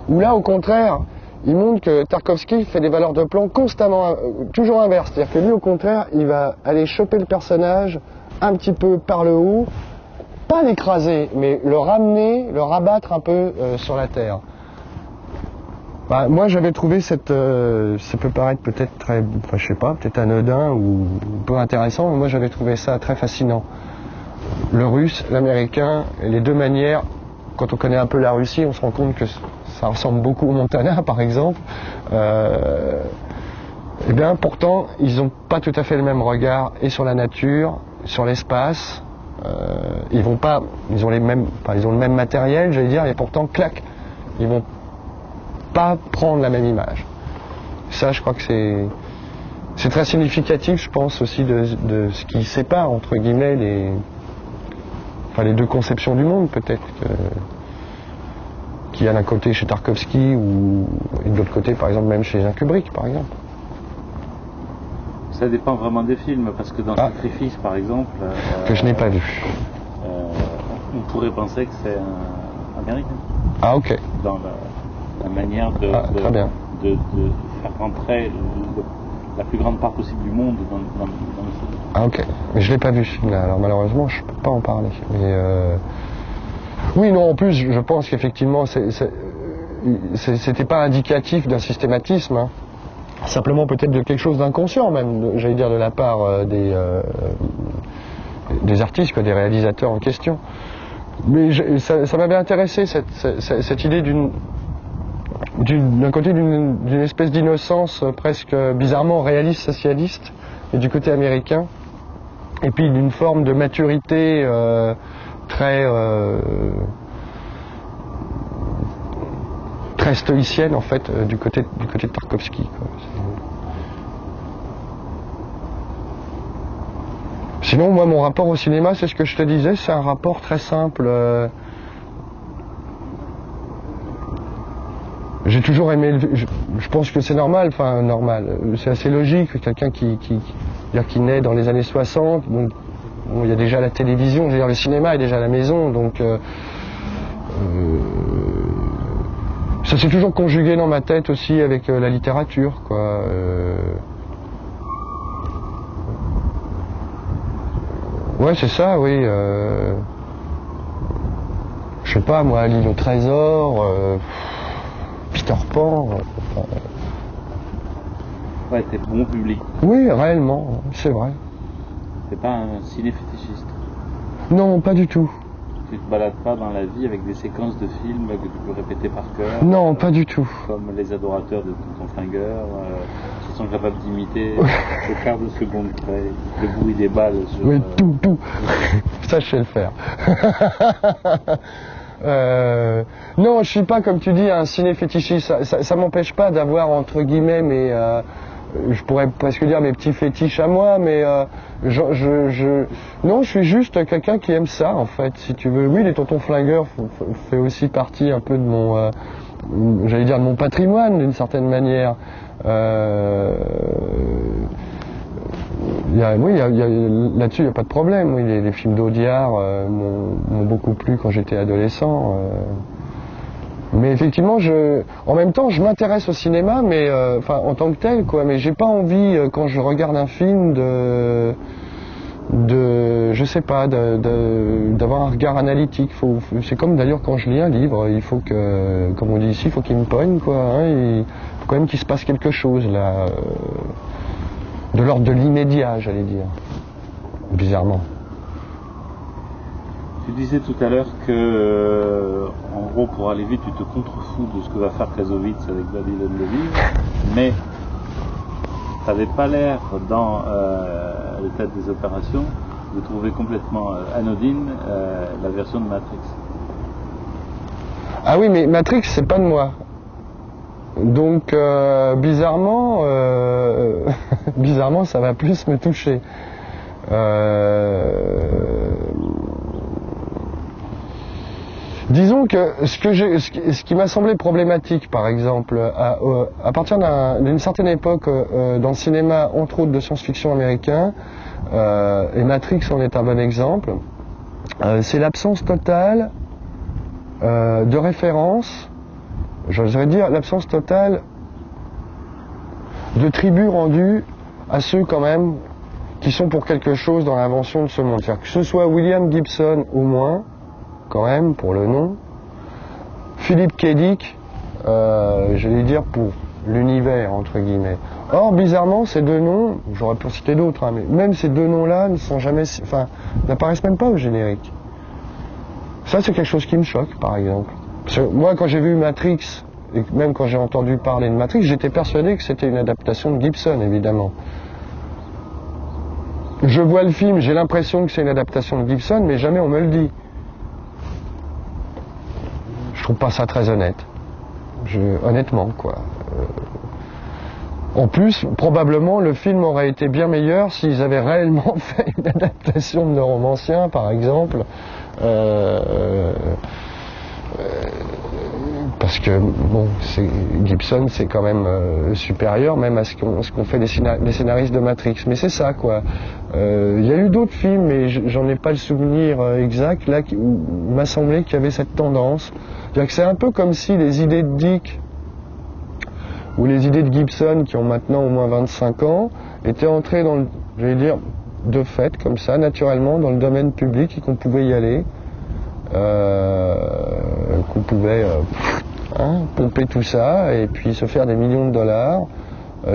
où là, au contraire, il montre que Tarkovsky fait des valeurs de plan constamment, toujours inverses. C'est-à-dire que lui, au contraire, il va aller choper le personnage un petit peu par le haut, pas l'écraser, mais le ramener, le rabattre un peu sur la terre. Bah, moi j'avais trouvé cette... ça peut paraître peut-être très... Enfin, je sais pas, peut-être anodin ou peu intéressant, mais moi j'avais trouvé ça très fascinant. Le russe, l'américain, et les deux manières, quand on connaît un peu la Russie, on se rend compte que ça ressemble beaucoup au Montana, par exemple. Et bien pourtant, ils n'ont pas tout à fait le même regard, et sur la nature, sur l'espace. Ils ont le même matériel, j'allais dire, et pourtant, clac, ils vont pas prendre la même image. Ça, je crois que c'est très significatif, je pense, aussi de ce qui sépare, entre guillemets, les deux conceptions du monde, peut-être, qu'il y a d'un côté chez Tarkovsky, et de l'autre côté, par exemple, même chez un Kubrick, par exemple. Ça dépend vraiment des films, parce que dans Sacrifice, par exemple... que je n'ai pas vu. On pourrait penser que c'est un américain. Ah, ok. Dans la manière de faire rentrer la plus grande part possible du monde dans le film. Ah, ok. Mais je ne l'ai pas vu, ce film-là, alors malheureusement, je ne peux pas en parler. Mais, oui, non, en plus, je pense qu'effectivement, c'était pas indicatif d'un systématisme, hein. Simplement peut-être de quelque chose d'inconscient même, j'allais dire de la part des artistes, quoi, des réalisateurs en question. Mais ça m'avait intéressé cette idée d'un côté d'une espèce d'innocence presque bizarrement réaliste socialiste, et du côté américain et puis d'une forme de maturité très stoïcienne en fait du côté de Tarkovsky, quoi. Sinon, moi, mon rapport au cinéma, c'est ce que je te disais, c'est un rapport très simple. J'ai toujours aimé, je pense que c'est normal, enfin normal, c'est assez logique, quelqu'un qui naît dans les années 60, donc bon, il y a déjà la télévision, je veux dire, le cinéma est déjà à la maison, donc ça s'est toujours conjugué dans ma tête aussi avec la littérature, quoi. Ouais, c'est ça, oui. Je sais pas, moi, L'île au trésor, Peter Pan. Ouais, t'es bon public. Oui, réellement, c'est vrai. T'es pas un ciné-fétichiste. Non, pas du tout. Tu te balades pas dans la vie avec des séquences de films que tu peux répéter par cœur. Non, pas du tout. Comme les adorateurs de Tonton Flingueur, qui sont capables d'imiter au quart de seconde près le bruit des balles. Oui, tout. Ça, je sais le faire. Non, je suis pas, comme tu dis, un ciné-fétichiste. Ça m'empêche pas d'avoir, entre guillemets, je pourrais presque dire mes petits fétiches à moi, mais non, je suis juste quelqu'un qui aime ça, en fait, si tu veux. Oui, les Tontons Flingueurs fait aussi partie un peu de mon, j'allais dire, de mon patrimoine, d'une certaine manière. Là-dessus, il n'y a pas de problème. Oui, les films d'Audiard m'ont beaucoup plu quand j'étais adolescent. Mais effectivement, en même temps, je m'intéresse au cinéma, mais en tant que tel, quoi. Mais j'ai pas envie, quand je regarde un film, je sais pas, d'avoir un regard analytique. C'est comme d'ailleurs quand je lis un livre, il faut que, comme on dit ici, il faut qu'il me pogne, quoi. Hein, il faut quand même qu'il se passe quelque chose là, de l'ordre de l'immédiat, j'allais dire, bizarrement. Tu disais tout à l'heure que, en gros, pour aller vite, tu te contrefous de ce que va faire Kazovitz avec Babylone le Livre, mais tu n'avais pas l'air, dans le cadre des opérations, de trouver complètement anodine la version de Matrix. Ah oui, mais Matrix, c'est pas de moi. Donc, bizarrement, bizarrement, ça va plus me toucher. Disons que ce qui m'a semblé problématique, par exemple, à partir d'une certaine époque dans le cinéma, entre autres de science-fiction américain, et Matrix en est un bon exemple, c'est l'absence totale de référence, j'oserais dire l'absence totale de tribut rendue à ceux quand même qui sont pour quelque chose dans l'invention de ce monde. C'est-à-dire que ce soit William Gibson au moins, quand même, pour le nom, Philip K. Dick, j'allais dire pour l'univers, entre guillemets. Or, bizarrement, ces deux noms, j'aurais pu en citer d'autres, hein, mais même ces deux noms-là n'apparaissent même pas au générique. Ça, c'est quelque chose qui me choque, par exemple. Parce que moi, quand j'ai vu Matrix, et même quand j'ai entendu parler de Matrix, j'étais persuadé que c'était une adaptation de Gibson, évidemment. Je vois le film, j'ai l'impression que c'est une adaptation de Gibson, mais jamais on me le dit. Je trouve pas ça très honnête. Honnêtement, quoi. En plus, probablement, le film aurait été bien meilleur s'ils avaient réellement fait une adaptation de Neuromancien, par exemple. Parce que, bon, Gibson, c'est quand même supérieur même à ce qu'ont fait les scénaristes de Matrix. Mais c'est ça, quoi. Il y a eu d'autres films, mais j'en ai pas le souvenir exact, là, où il m'a semblé qu'il y avait cette tendance. C'est-à-dire que c'est un peu comme si les idées de Dick ou les idées de Gibson, qui ont maintenant au moins 25 ans, étaient entrées j'allais dire, de fait, comme ça, naturellement, dans le domaine public et qu'on pouvait y aller. Qu'on pouvait pomper tout ça et puis se faire des millions de dollars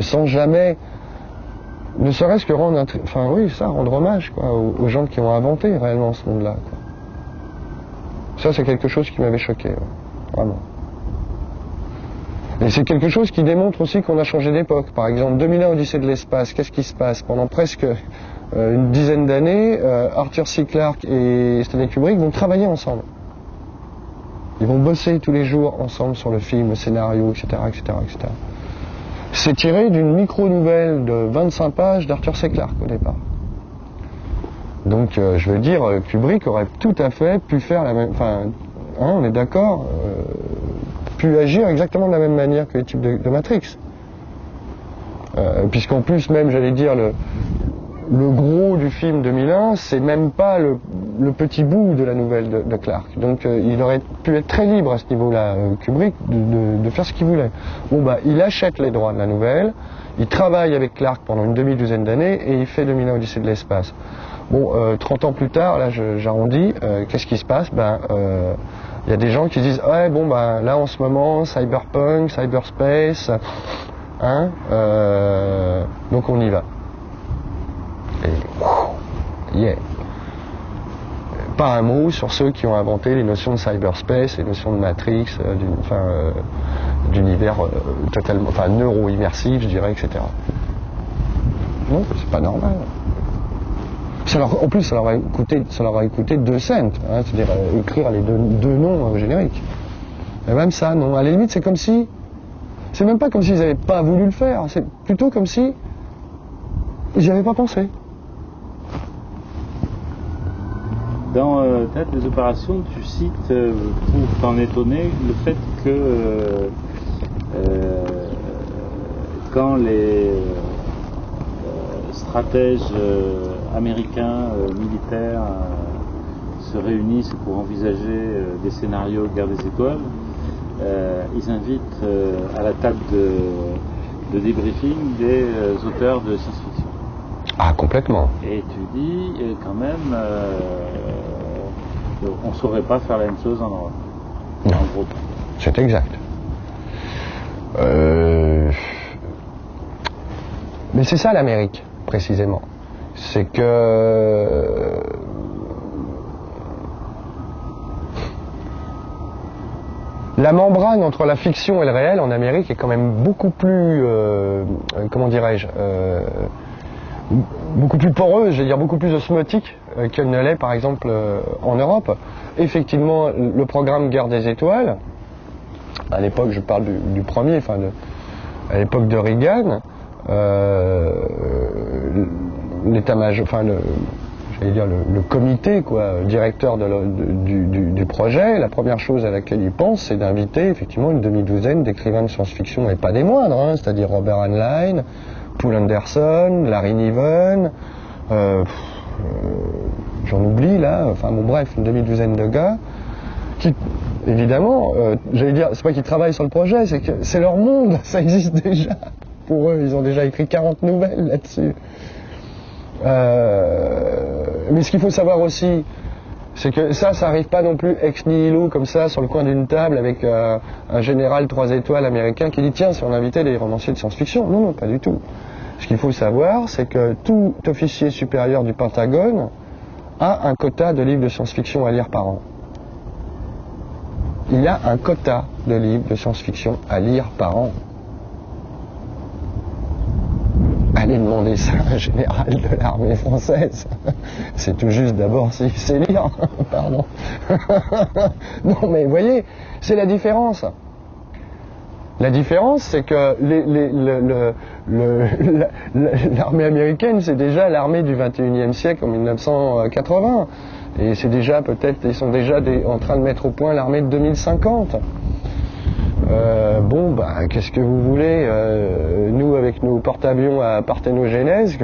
sans jamais, ne serait-ce que rendre hommage, quoi, aux gens qui ont inventé réellement ce monde-là, quoi. Ça, c'est quelque chose qui m'avait choqué, ouais, vraiment. Et c'est quelque chose qui démontre aussi qu'on a changé d'époque. Par exemple, 2001 Odyssée de l'espace, qu'est-ce qui se passe? Pendant presque une dizaine d'années, Arthur C. Clarke et Stanley Kubrick vont travailler ensemble. Ils vont bosser tous les jours ensemble sur le film, le scénario, etc., etc., etc. C'est tiré d'une micro-nouvelle de 25 pages d'Arthur C. Clarke au départ. Donc, je veux dire, Kubrick aurait tout à fait pu faire la même... Enfin, hein, on est d'accord, pu agir exactement de la même manière que les types de Matrix. Puisqu'en plus, même, j'allais dire, le gros du film 2001, c'est même pas le petit bout de la nouvelle de Clarke. Donc, il aurait pu être très libre à ce niveau-là, Kubrick, de faire ce qu'il voulait. Bon, bah, il achète les droits de la nouvelle, il travaille avec Clarke pendant une demi-douzaine d'années, et il fait 2001 Odyssée de l'espace. Bon, 30 ans plus tard, là, j'arrondis, qu'est-ce qui se passe? Ben, il y a des gens qui disent, ouais, bon, ben, là, en ce moment, cyberpunk, cyberspace, hein, donc on y va. Et, yeah. Pas un mot sur ceux qui ont inventé les notions de cyberspace, les notions de Matrix, d'univers totalement, enfin, neuro-immersif, je dirais, etc. Non, c'est pas normal. En plus, ça leur a coûté 2 cents, hein, c'est-à-dire écrire les deux noms au générique. Et même ça, non. À la limite, c'est comme si... C'est même pas comme s'ils n'avaient pas voulu le faire, c'est plutôt comme si ils n'y avaient pas pensé. Dans Théâtre des opérations, tu cites, pour t'en étonner, le fait que quand les stratèges américains militaires se réunissent pour envisager des scénarios Guerre des étoiles, ils invitent à la table de débriefing des auteurs de science-fiction. Ah, complètement. Et tu dis quand même, on ne saurait pas faire la même chose en Europe. Non, en gros. C'est exact. Mais c'est ça l'Amérique, précisément. C'est que la membrane entre la fiction et le réel en Amérique est quand même beaucoup plus, comment dirais-je, beaucoup plus poreuse, je veux dire beaucoup plus osmotique qu'elle ne l'est par exemple en Europe. Effectivement, le programme Guerre des étoiles, à l'époque, je parle du premier, enfin à l'époque de Reagan, l'état-major, enfin le comité directeur du projet, la première chose à laquelle il pense, c'est d'inviter effectivement une demi-douzaine d'écrivains de science-fiction, et pas des moindres, hein, c'est-à-dire Robert Heinlein, Poul Anderson, Larry Niven, j'en oublie là, enfin bon bref, une demi-douzaine de gars qui, évidemment, j'allais dire, c'est pas qu'ils travaillent sur le projet, c'est que c'est leur monde, ça existe déjà. Pour eux, ils ont déjà écrit 40 nouvelles là-dessus. Mais ce qu'il faut savoir aussi, c'est que ça arrive pas non plus ex nihilo comme ça sur le coin d'une table avec un général 3 étoiles américain qui dit tiens, si on invitait des romanciers de science-fiction. Non, non, pas du tout. Ce qu'il faut savoir, c'est que tout officier supérieur du Pentagone a un quota de livres de science-fiction à lire par an. Il y a un quota de livres de science-fiction à lire par an. Allez demander ça à un général de l'armée française. C'est tout juste d'abord s'il sait lire. Pardon. Non mais vous voyez, c'est la différence. La différence, c'est que l'armée américaine, c'est déjà l'armée du 21e siècle en 1980. Et c'est déjà ils sont déjà en train de mettre au point l'armée de 2050. Bon, bah, qu'est-ce que vous voulez, nous, avec nos porte-avions à parthénogenèse,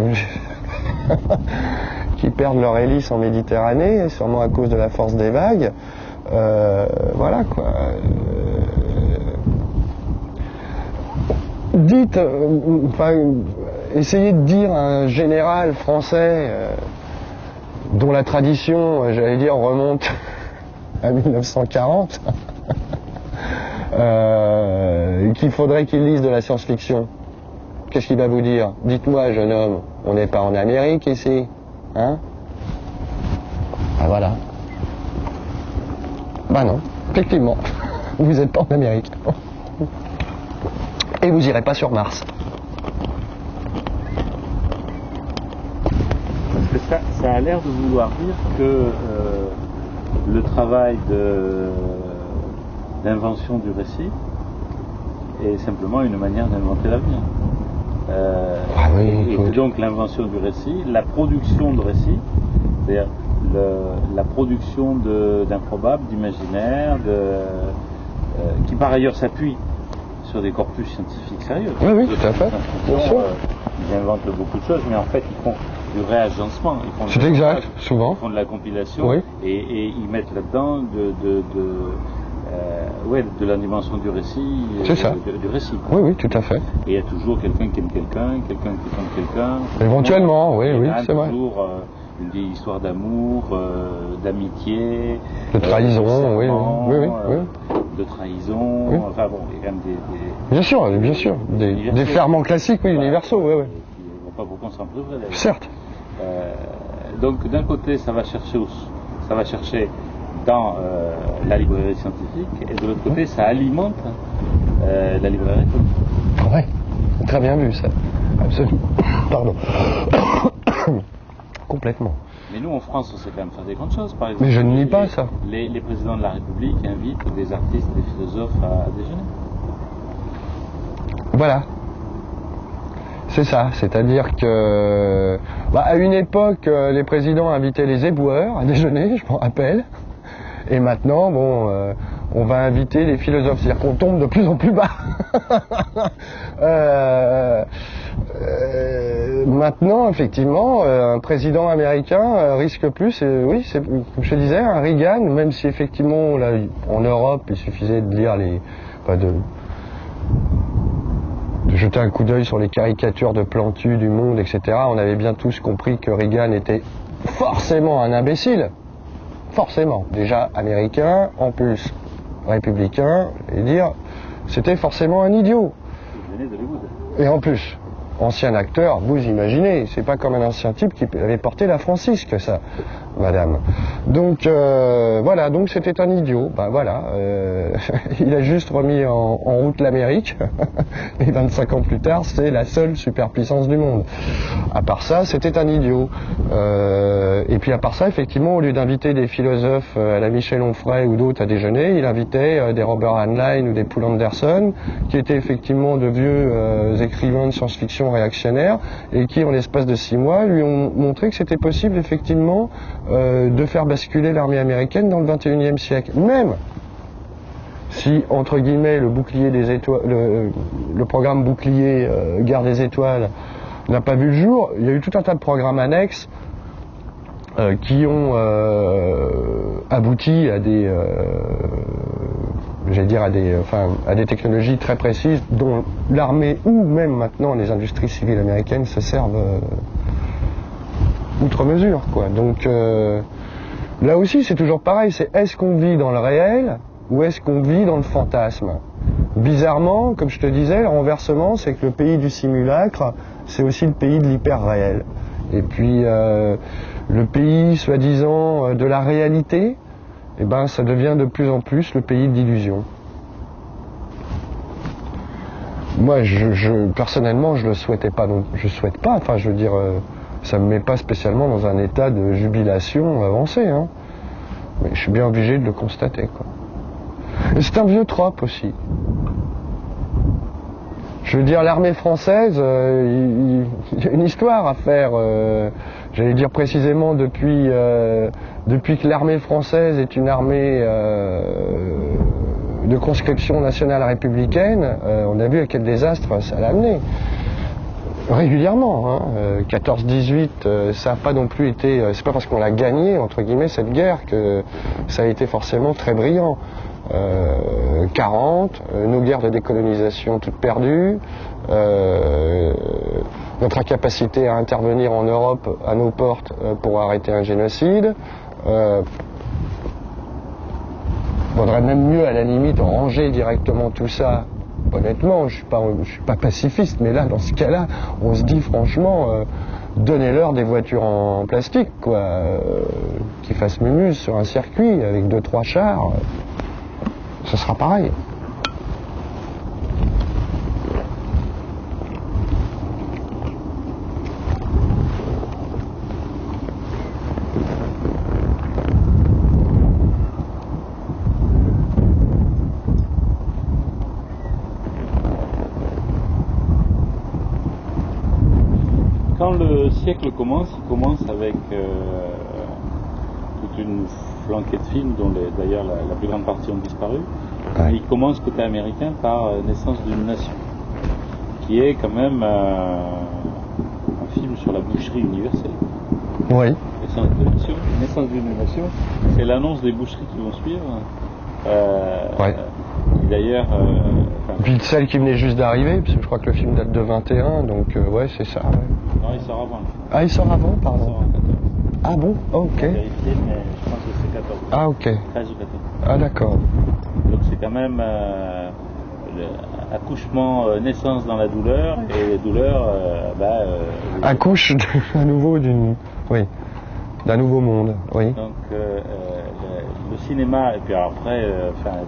qui perdent leur hélice en Méditerranée, sûrement à cause de la force des vagues, voilà, quoi. Dites, essayez de dire à un général français, dont la tradition, j'allais dire, remonte à 1940, qu'il faudrait qu'il lise de la science-fiction. Qu'est-ce qu'il va vous dire? Dites-moi, jeune homme, on n'est pas en Amérique ici, hein? Ah voilà. Bah non, effectivement, vous n'êtes pas en Amérique. Et vous irez pas sur Mars. Parce que ça a l'air de vouloir dire que le travail d'invention du récit est simplement une manière d'inventer l'avenir. Et que donc l'invention du récit, la production de récits, c'est-à-dire la production d'improbables, d'imaginaires, qui par ailleurs s'appuie sur des corpus scientifiques sérieux. Oui, tout à fait. Bien sûr. Ils inventent beaucoup de choses, mais en fait ils font du réagencement. C'est exact, souvent. Ils font de la compilation oui. et ils mettent là-dedans de la dimension du récit. C'est ça. Du récit. Oui, tout à fait. Et il y a toujours quelqu'un qui aime quelqu'un qui aime quelqu'un. Éventuellement, oui, c'est vrai. Toujours une vieille histoire d'amour, d'amitié, de trahison, oui. De trahison, oui. Enfin bon, il y a quand même Bien sûr, des ferments classiques, oui, universaux, oui. Qui ne vont pas beaucoup en s'en priver, d'ailleurs. Certes. Donc d'un côté, ça va chercher dans la librairie scientifique, et de l'autre côté, ça alimente la librairie politique. Ouais, très bien vu ça. Absolument. Pardon. Complètement. Mais nous, en France, on sait quand même faire des grandes choses, par exemple. Mais je ne nie pas ça. Les présidents de la République invitent des artistes, des philosophes à déjeuner. Voilà. C'est ça. C'est-à-dire que, à une époque, les présidents invitaient les éboueurs à déjeuner, je m'en rappelle. Et maintenant, on va inviter les philosophes. C'est-à-dire qu'on tombe de plus en plus bas. Maintenant, effectivement, un président américain risque plus, oui, c'est comme je te disais, un Reagan, même si effectivement, là, en Europe, il suffisait de lire de jeter un coup d'œil sur les caricatures de Plantu du Monde, etc. On avait bien tous compris que Reagan était forcément un imbécile. Forcément. Déjà américain, en plus républicain, et dire, c'était forcément un idiot. Et en plus, ancien acteur, vous imaginez, c'est pas comme un ancien type qui avait porté la francisque, ça, madame. Donc, voilà, donc c'était un idiot. Il a juste remis en route l'Amérique, et 25 ans plus tard, c'est la seule superpuissance du monde. À part ça, c'était un idiot. Et puis à part ça, effectivement, au lieu d'inviter des philosophes à la Michel Onfray ou d'autres à déjeuner, il invitait des Robert Heinlein ou des Poul Anderson, qui étaient effectivement de vieux écrivains de science-fiction réactionnaires, et qui, en l'espace de 6 mois, lui ont montré que c'était possible, effectivement, de faire basculer l'armée américaine dans le 21e siècle. Même si, entre guillemets, le bouclier des étoiles, le programme bouclier guerre des étoiles n'a pas vu le jour, il y a eu tout un tas de programmes annexes qui ont abouti à des à des technologies très précises dont l'armée ou même maintenant les industries civiles américaines se servent outre mesure, quoi. Donc là aussi c'est toujours pareil, c'est est-ce qu'on vit dans le réel ou est-ce qu'on vit dans le fantasme? Bizarrement, comme je te disais, le renversement, c'est que le pays du simulacre, c'est aussi le pays de l'hyper-réel. Et puis le pays, soi-disant, de la réalité, eh ben, ça devient de plus en plus le pays de l'illusion. Moi, personnellement, je le souhaitais pas. Donc, je souhaite pas. Enfin, je veux dire, ça me met pas spécialement dans un état de jubilation avancé, hein. Mais je suis bien obligé de le constater, quoi. Et c'est un vieux trope aussi. Je veux dire, l'armée française, il y a une histoire à faire. J'allais dire précisément depuis que l'armée française est une armée de conscription nationale républicaine, on a vu à quel désastre ça l'a amené. Régulièrement, hein. 14-18, ça n'a pas non plus été. C'est pas parce qu'on l'a gagné entre guillemets cette guerre que ça a été forcément très brillant. 40, nos guerres de décolonisation toutes perdues, notre incapacité à intervenir en Europe à nos portes pour arrêter un génocide. Vaudrait même mieux à la limite ranger directement tout ça. Honnêtement, je suis pas pacifiste, mais là, dans ce cas-là, on se dit franchement, donnez-leur des voitures en plastique, quoi, qui fassent mumuse sur un circuit avec 2-3 chars. Ce sera pareil. le siècle commence, il commence avec toute une flanquée de films dont d'ailleurs la plus grande partie ont disparu. Ouais. Il commence côté américain par Naissance d'une nation, qui est quand même un film sur la boucherie universelle. Oui. Naissance d'une nation, c'est l'annonce des boucheries qui vont suivre. Ouais. D'ailleurs, Puis celle qui venait juste d'arriver, parce que je crois que le film date de 21, donc ouais, c'est ça. Ouais. non, il sort avant. Ah, il sort avant, Il pardon. sort en 14. Ah bon, ok. Vérifier, mais je pense que c'est 14. Ah ok. 13 ou 14. Ah d'accord. Donc c'est quand même accouchement, naissance dans la douleur, et la douleur, Accouche à nouveau d'un nouveau monde, oui. donc le cinéma, et puis après,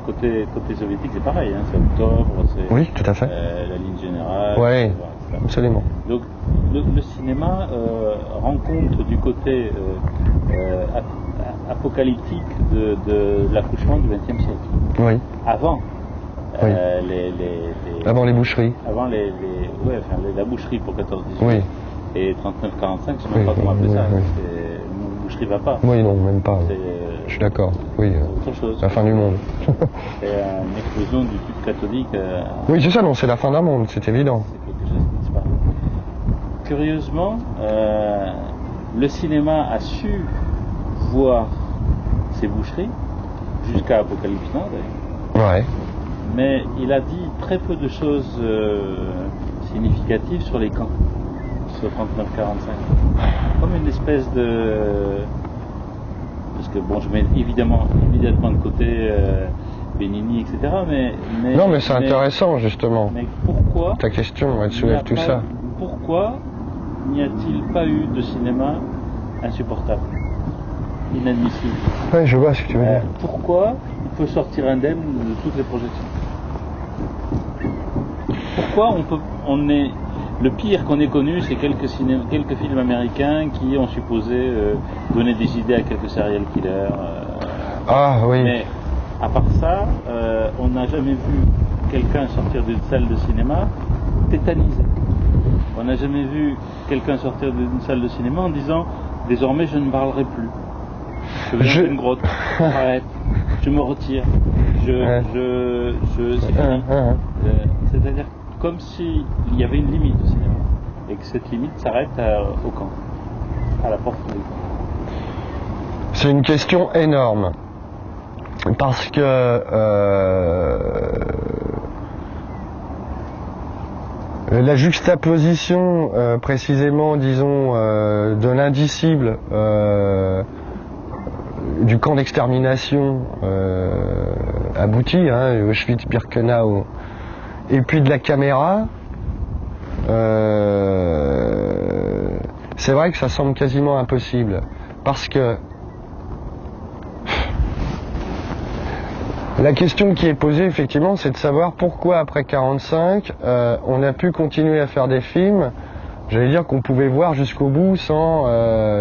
côté soviétique c'est pareil, hein, c'est Octobre, c'est Oui, tout à fait. la ligne générale, Oui, etc. absolument. Donc le cinéma rend compte du côté apocalyptique de l'accouchement du XXe siècle. Oui. Avant Oui. Avant les boucheries. avant la boucherie pour 14-18 Oui. et 39-45, je ne sais Oui, même pas comment appeler oui, ça. oui. Une boucherie va pas. Oui, non, même pas. C'est Je suis d'accord. Oui. autre chose. La fin du monde. C'est une explosion du tube cathodique. Oui, c'est ça, non, c'est la fin d'un monde, c'est évident. C'est quelque chose qui disparaît. Curieusement, le cinéma a su voir ces boucheries jusqu'à Apocalypse Now d'ailleurs. Ouais. Mais il a dit très peu de choses significatives sur les camps, sur 39-45. Comme une espèce de... Parce que bon, je mets évidemment immédiatement de côté Benigni, etc. Non, mais c'est intéressant, justement. Mais pourquoi... Ta question, elle soulève tout ça. Pourquoi n'y a-t-il pas eu de cinéma insupportable, inadmissible? Ouais, je vois ce que tu veux dire. Pourquoi on peut sortir indemne de toutes les projections? Pourquoi le pire qu'on ait connu, c'est quelques films américains qui ont supposé donner des idées à quelques serial killers. Ah oui. Mais à part ça, on n'a jamais vu quelqu'un sortir d'une salle de cinéma tétanisé. On n'a jamais vu quelqu'un sortir d'une salle de cinéma en disant désormais je ne parlerai plus. Je vais dans une grotte. Arrête. Je me retire. C'est fini. C'est-à-dire comme s'il y avait une limite au cinéma et que cette limite s'arrête au camp, à la porte du camp. C'est une question énorme parce que la juxtaposition précisément, disons, de l'indicible du camp d'extermination abouti, hein, Auschwitz-Birkenau, et puis de la caméra, c'est vrai que ça semble quasiment impossible, parce que la question qui est posée effectivement, c'est de savoir pourquoi après 45, on a pu continuer à faire des films, j'allais dire qu'on pouvait voir jusqu'au bout sans,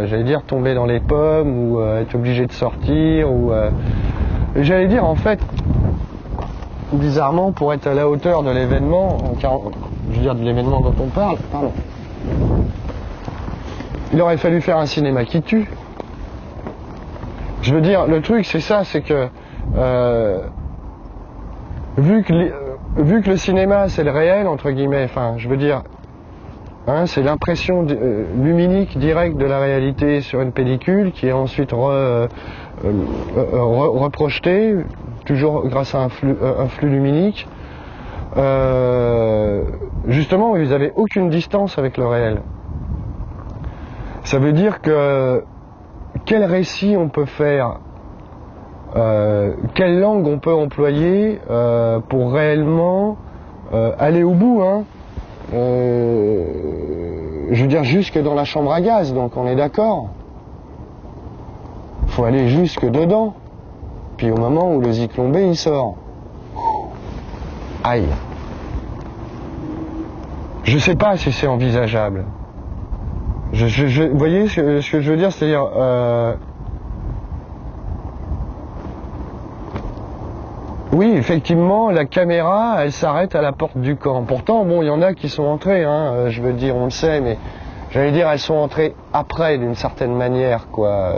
j'allais dire, tomber dans les pommes ou être obligé de sortir, ou j'allais dire en fait, bizarrement, pour être à la hauteur de l'événement, je veux dire de l'événement dont on parle, pardon, il aurait fallu faire un cinéma qui tue. Je veux dire, le truc c'est ça, c'est que vu que le cinéma c'est le réel entre guillemets, enfin je veux dire, hein, c'est l'impression luminique directe de la réalité sur une pellicule qui est ensuite reprojetée, toujours grâce à un flux luminique. Justement, vous n'avez aucune distance avec le réel. Ça veut dire que quel récit on peut faire, quelle langue on peut employer pour réellement aller au bout, hein. Je veux dire jusque dans la chambre à gaz, donc on est d'accord. Faut aller jusque dedans. Puis au moment où le Zyklon B il sort. Aïe. Je sais pas si c'est envisageable. Vous voyez ce que je veux dire, c'est-à-dire oui, effectivement, la caméra, elle s'arrête à la porte du camp. Pourtant, bon, il y en a qui sont entrés, hein, je veux dire, on le sait, mais j'allais dire, elles sont entrées après d'une certaine manière, quoi.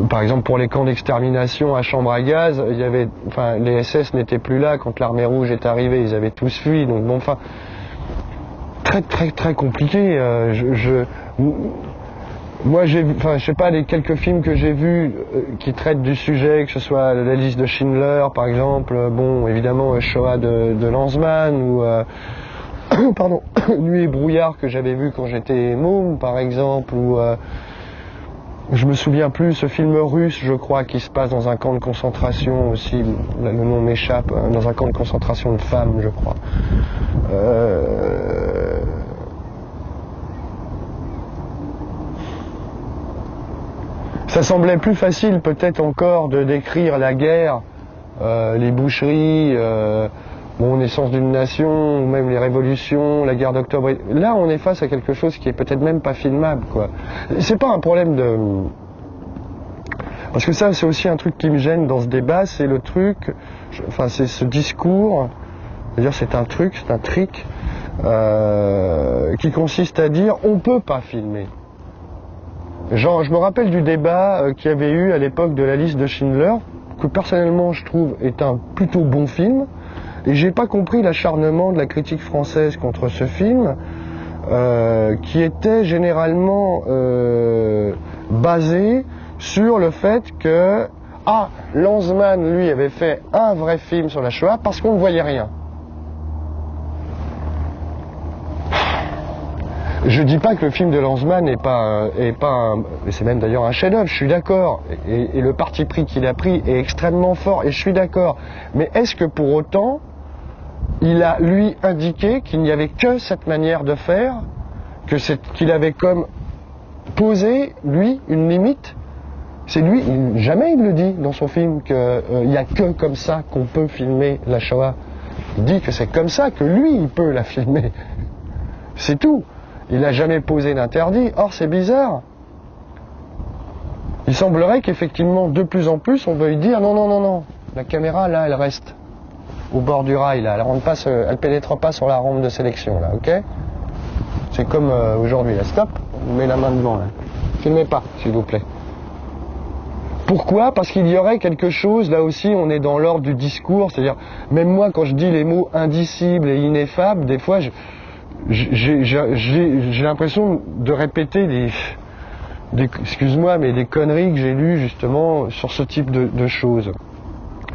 Par exemple, pour les camps d'extermination à Chambre à gaz, il y avait, enfin, les SS n'étaient plus là quand l'armée rouge est arrivée, ils avaient tous fui, donc bon, enfin, très compliqué. Moi, je sais pas, les quelques films que j'ai vus qui traitent du sujet, que ce soit la liste de Schindler, par exemple, bon, évidemment, Shoah de Lanzmann, ou pardon, Nuit et brouillard que j'avais vu quand j'étais môme, par exemple, ou je me souviens plus, ce film russe, je crois, qui se passe dans un camp de concentration aussi, le nom m'échappe, dans un camp de concentration de femmes, je crois. Ça semblait plus facile peut-être encore de décrire la guerre, les boucheries, naissance d'une nation, ou même les révolutions, la guerre d'octobre. Là, on est face à quelque chose qui est peut-être même pas filmable, quoi. C'est pas un problème de... Parce que ça, c'est aussi un truc qui me gêne dans ce débat, c'est le truc... Enfin, c'est ce discours, c'est-à-dire c'est un truc, c'est un trick, qui consiste à dire, on peut pas filmer. Genre, je me rappelle du débat qu'il y avait eu à l'époque de la liste de Schindler, que personnellement je trouve est un plutôt bon film, et j'ai pas compris l'acharnement de la critique française contre ce film, qui était généralement basé sur le fait que Lanzmann, lui, avait fait un vrai film sur la Shoah parce qu'on ne voyait rien. Je dis pas que le film de Lanzmann n'est pas c'est même d'ailleurs un chef-d'œuvre, je suis d'accord, et le parti pris qu'il a pris est extrêmement fort, et je suis d'accord. Mais est-ce que pour autant, il a lui indiqué qu'il n'y avait que cette manière de faire, qu'il avait comme posé lui une limite? C'est lui, jamais il le dit dans son film qu'il n'y a que comme ça qu'on peut filmer la Shoah. Il dit que c'est comme ça que lui il peut la filmer. C'est tout. Il n'a jamais posé d'interdit. Or, c'est bizarre. Il semblerait qu'effectivement, de plus en plus, on veuille dire non. La caméra, là, elle reste au bord du rail, là. Elle pénètre pas sur la rampe de sélection, là, ok? C'est comme aujourd'hui, là. Stop, on met la main devant, là. Filmez pas, s'il vous plaît. Pourquoi? Parce qu'il y aurait quelque chose, là aussi, on est dans l'ordre du discours, c'est-à-dire, même moi, quand je dis les mots indicibles et ineffables, des fois, j'ai l'impression de répéter excuse-moi, mais des conneries que j'ai lues justement sur ce type de choses.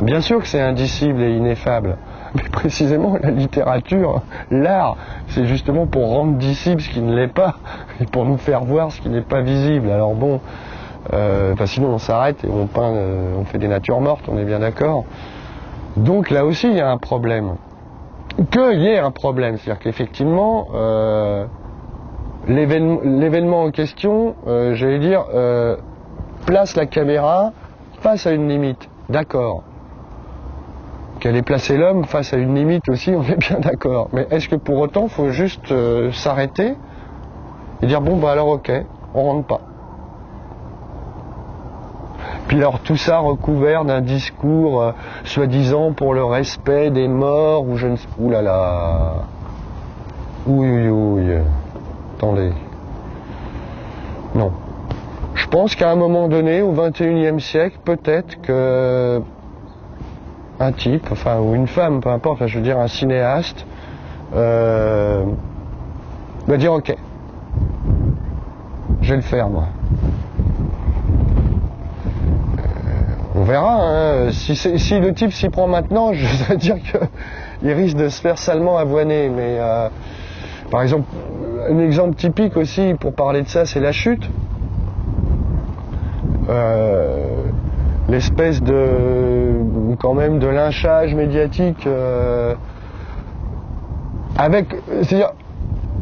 Bien sûr que c'est indicible et ineffable, mais précisément la littérature, l'art, c'est justement pour rendre dicible ce qui ne l'est pas et pour nous faire voir ce qui n'est pas visible. Alors bon, sinon on s'arrête et on peint, on fait des natures mortes, on est bien d'accord. Donc là aussi il y a un problème. Qu'il y ait un problème, c'est-à-dire qu'effectivement, l'événement en question, j'allais dire, place la caméra face à une limite, d'accord. Qu'elle ait placé l'homme face à une limite aussi, on est bien d'accord. Mais est-ce que pour autant, il faut juste s'arrêter et dire, bon, bah alors ok, on rentre pas. Puis alors tout ça recouvert d'un discours soi-disant pour le respect des morts ou je ne sais... Ouh là là. Oui. Attendez. Non. Je pense qu'à un moment donné, au XXIe siècle, peut-être que un type, enfin ou une femme, peu importe, enfin, je veux dire un cinéaste, va dire ok, je vais le faire moi. On verra, hein. Si le type s'y prend maintenant, je voudrais dire qu'il risque de se faire salement avoiner. Mais par exemple, un exemple typique aussi pour parler de ça, c'est La Chute. L'espèce quand même de lynchage médiatique c'est-à-dire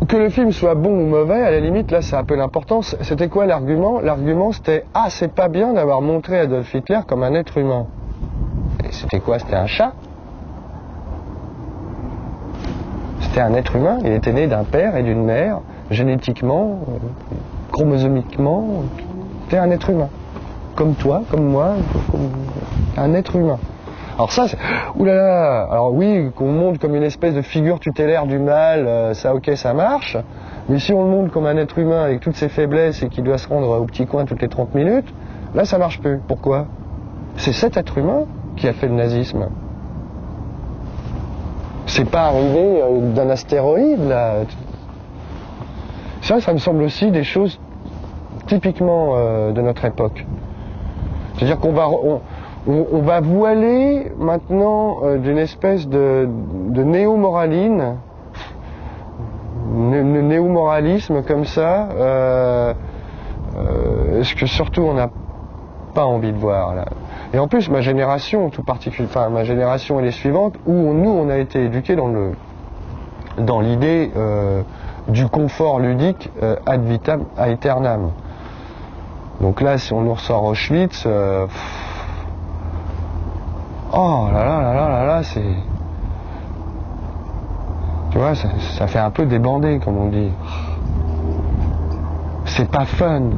que le film soit bon ou mauvais, à la limite, là, ça a peu d'importance. C'était quoi l'argument? L'argument, c'était « Ah, c'est pas bien d'avoir montré Adolf Hitler comme un être humain. » Et c'était quoi? C'était un chat? C'était un être humain. Il était né d'un père et d'une mère, génétiquement, chromosomiquement. C'était un être humain. Comme toi, comme moi, comme un être humain. Alors ça, oulala, alors oui, qu'on montre comme une espèce de figure tutélaire du mal, ça ok, ça marche. Mais si on le montre comme un être humain avec toutes ses faiblesses et qui doit se rendre au petit coin toutes les 30 minutes, là ça marche plus. Pourquoi? C'est cet être humain qui a fait le nazisme. C'est pas arrivé d'un astéroïde, là. Ça me semble aussi des choses typiquement de notre époque. C'est-à-dire qu'on va, on va voiler maintenant d'une espèce de néo-moralisme comme ça, ce que surtout on n'a pas envie de voir là. Et en plus, ma génération, tout particulier, enfin ma génération et les suivantes, où nous on a été éduqués dans l'idée du confort ludique ad vitam aeternam. Donc là, si on nous ressort Auschwitz, oh là là là là là là, c'est, tu vois, ça fait un peu débandé comme on dit. C'est pas fun.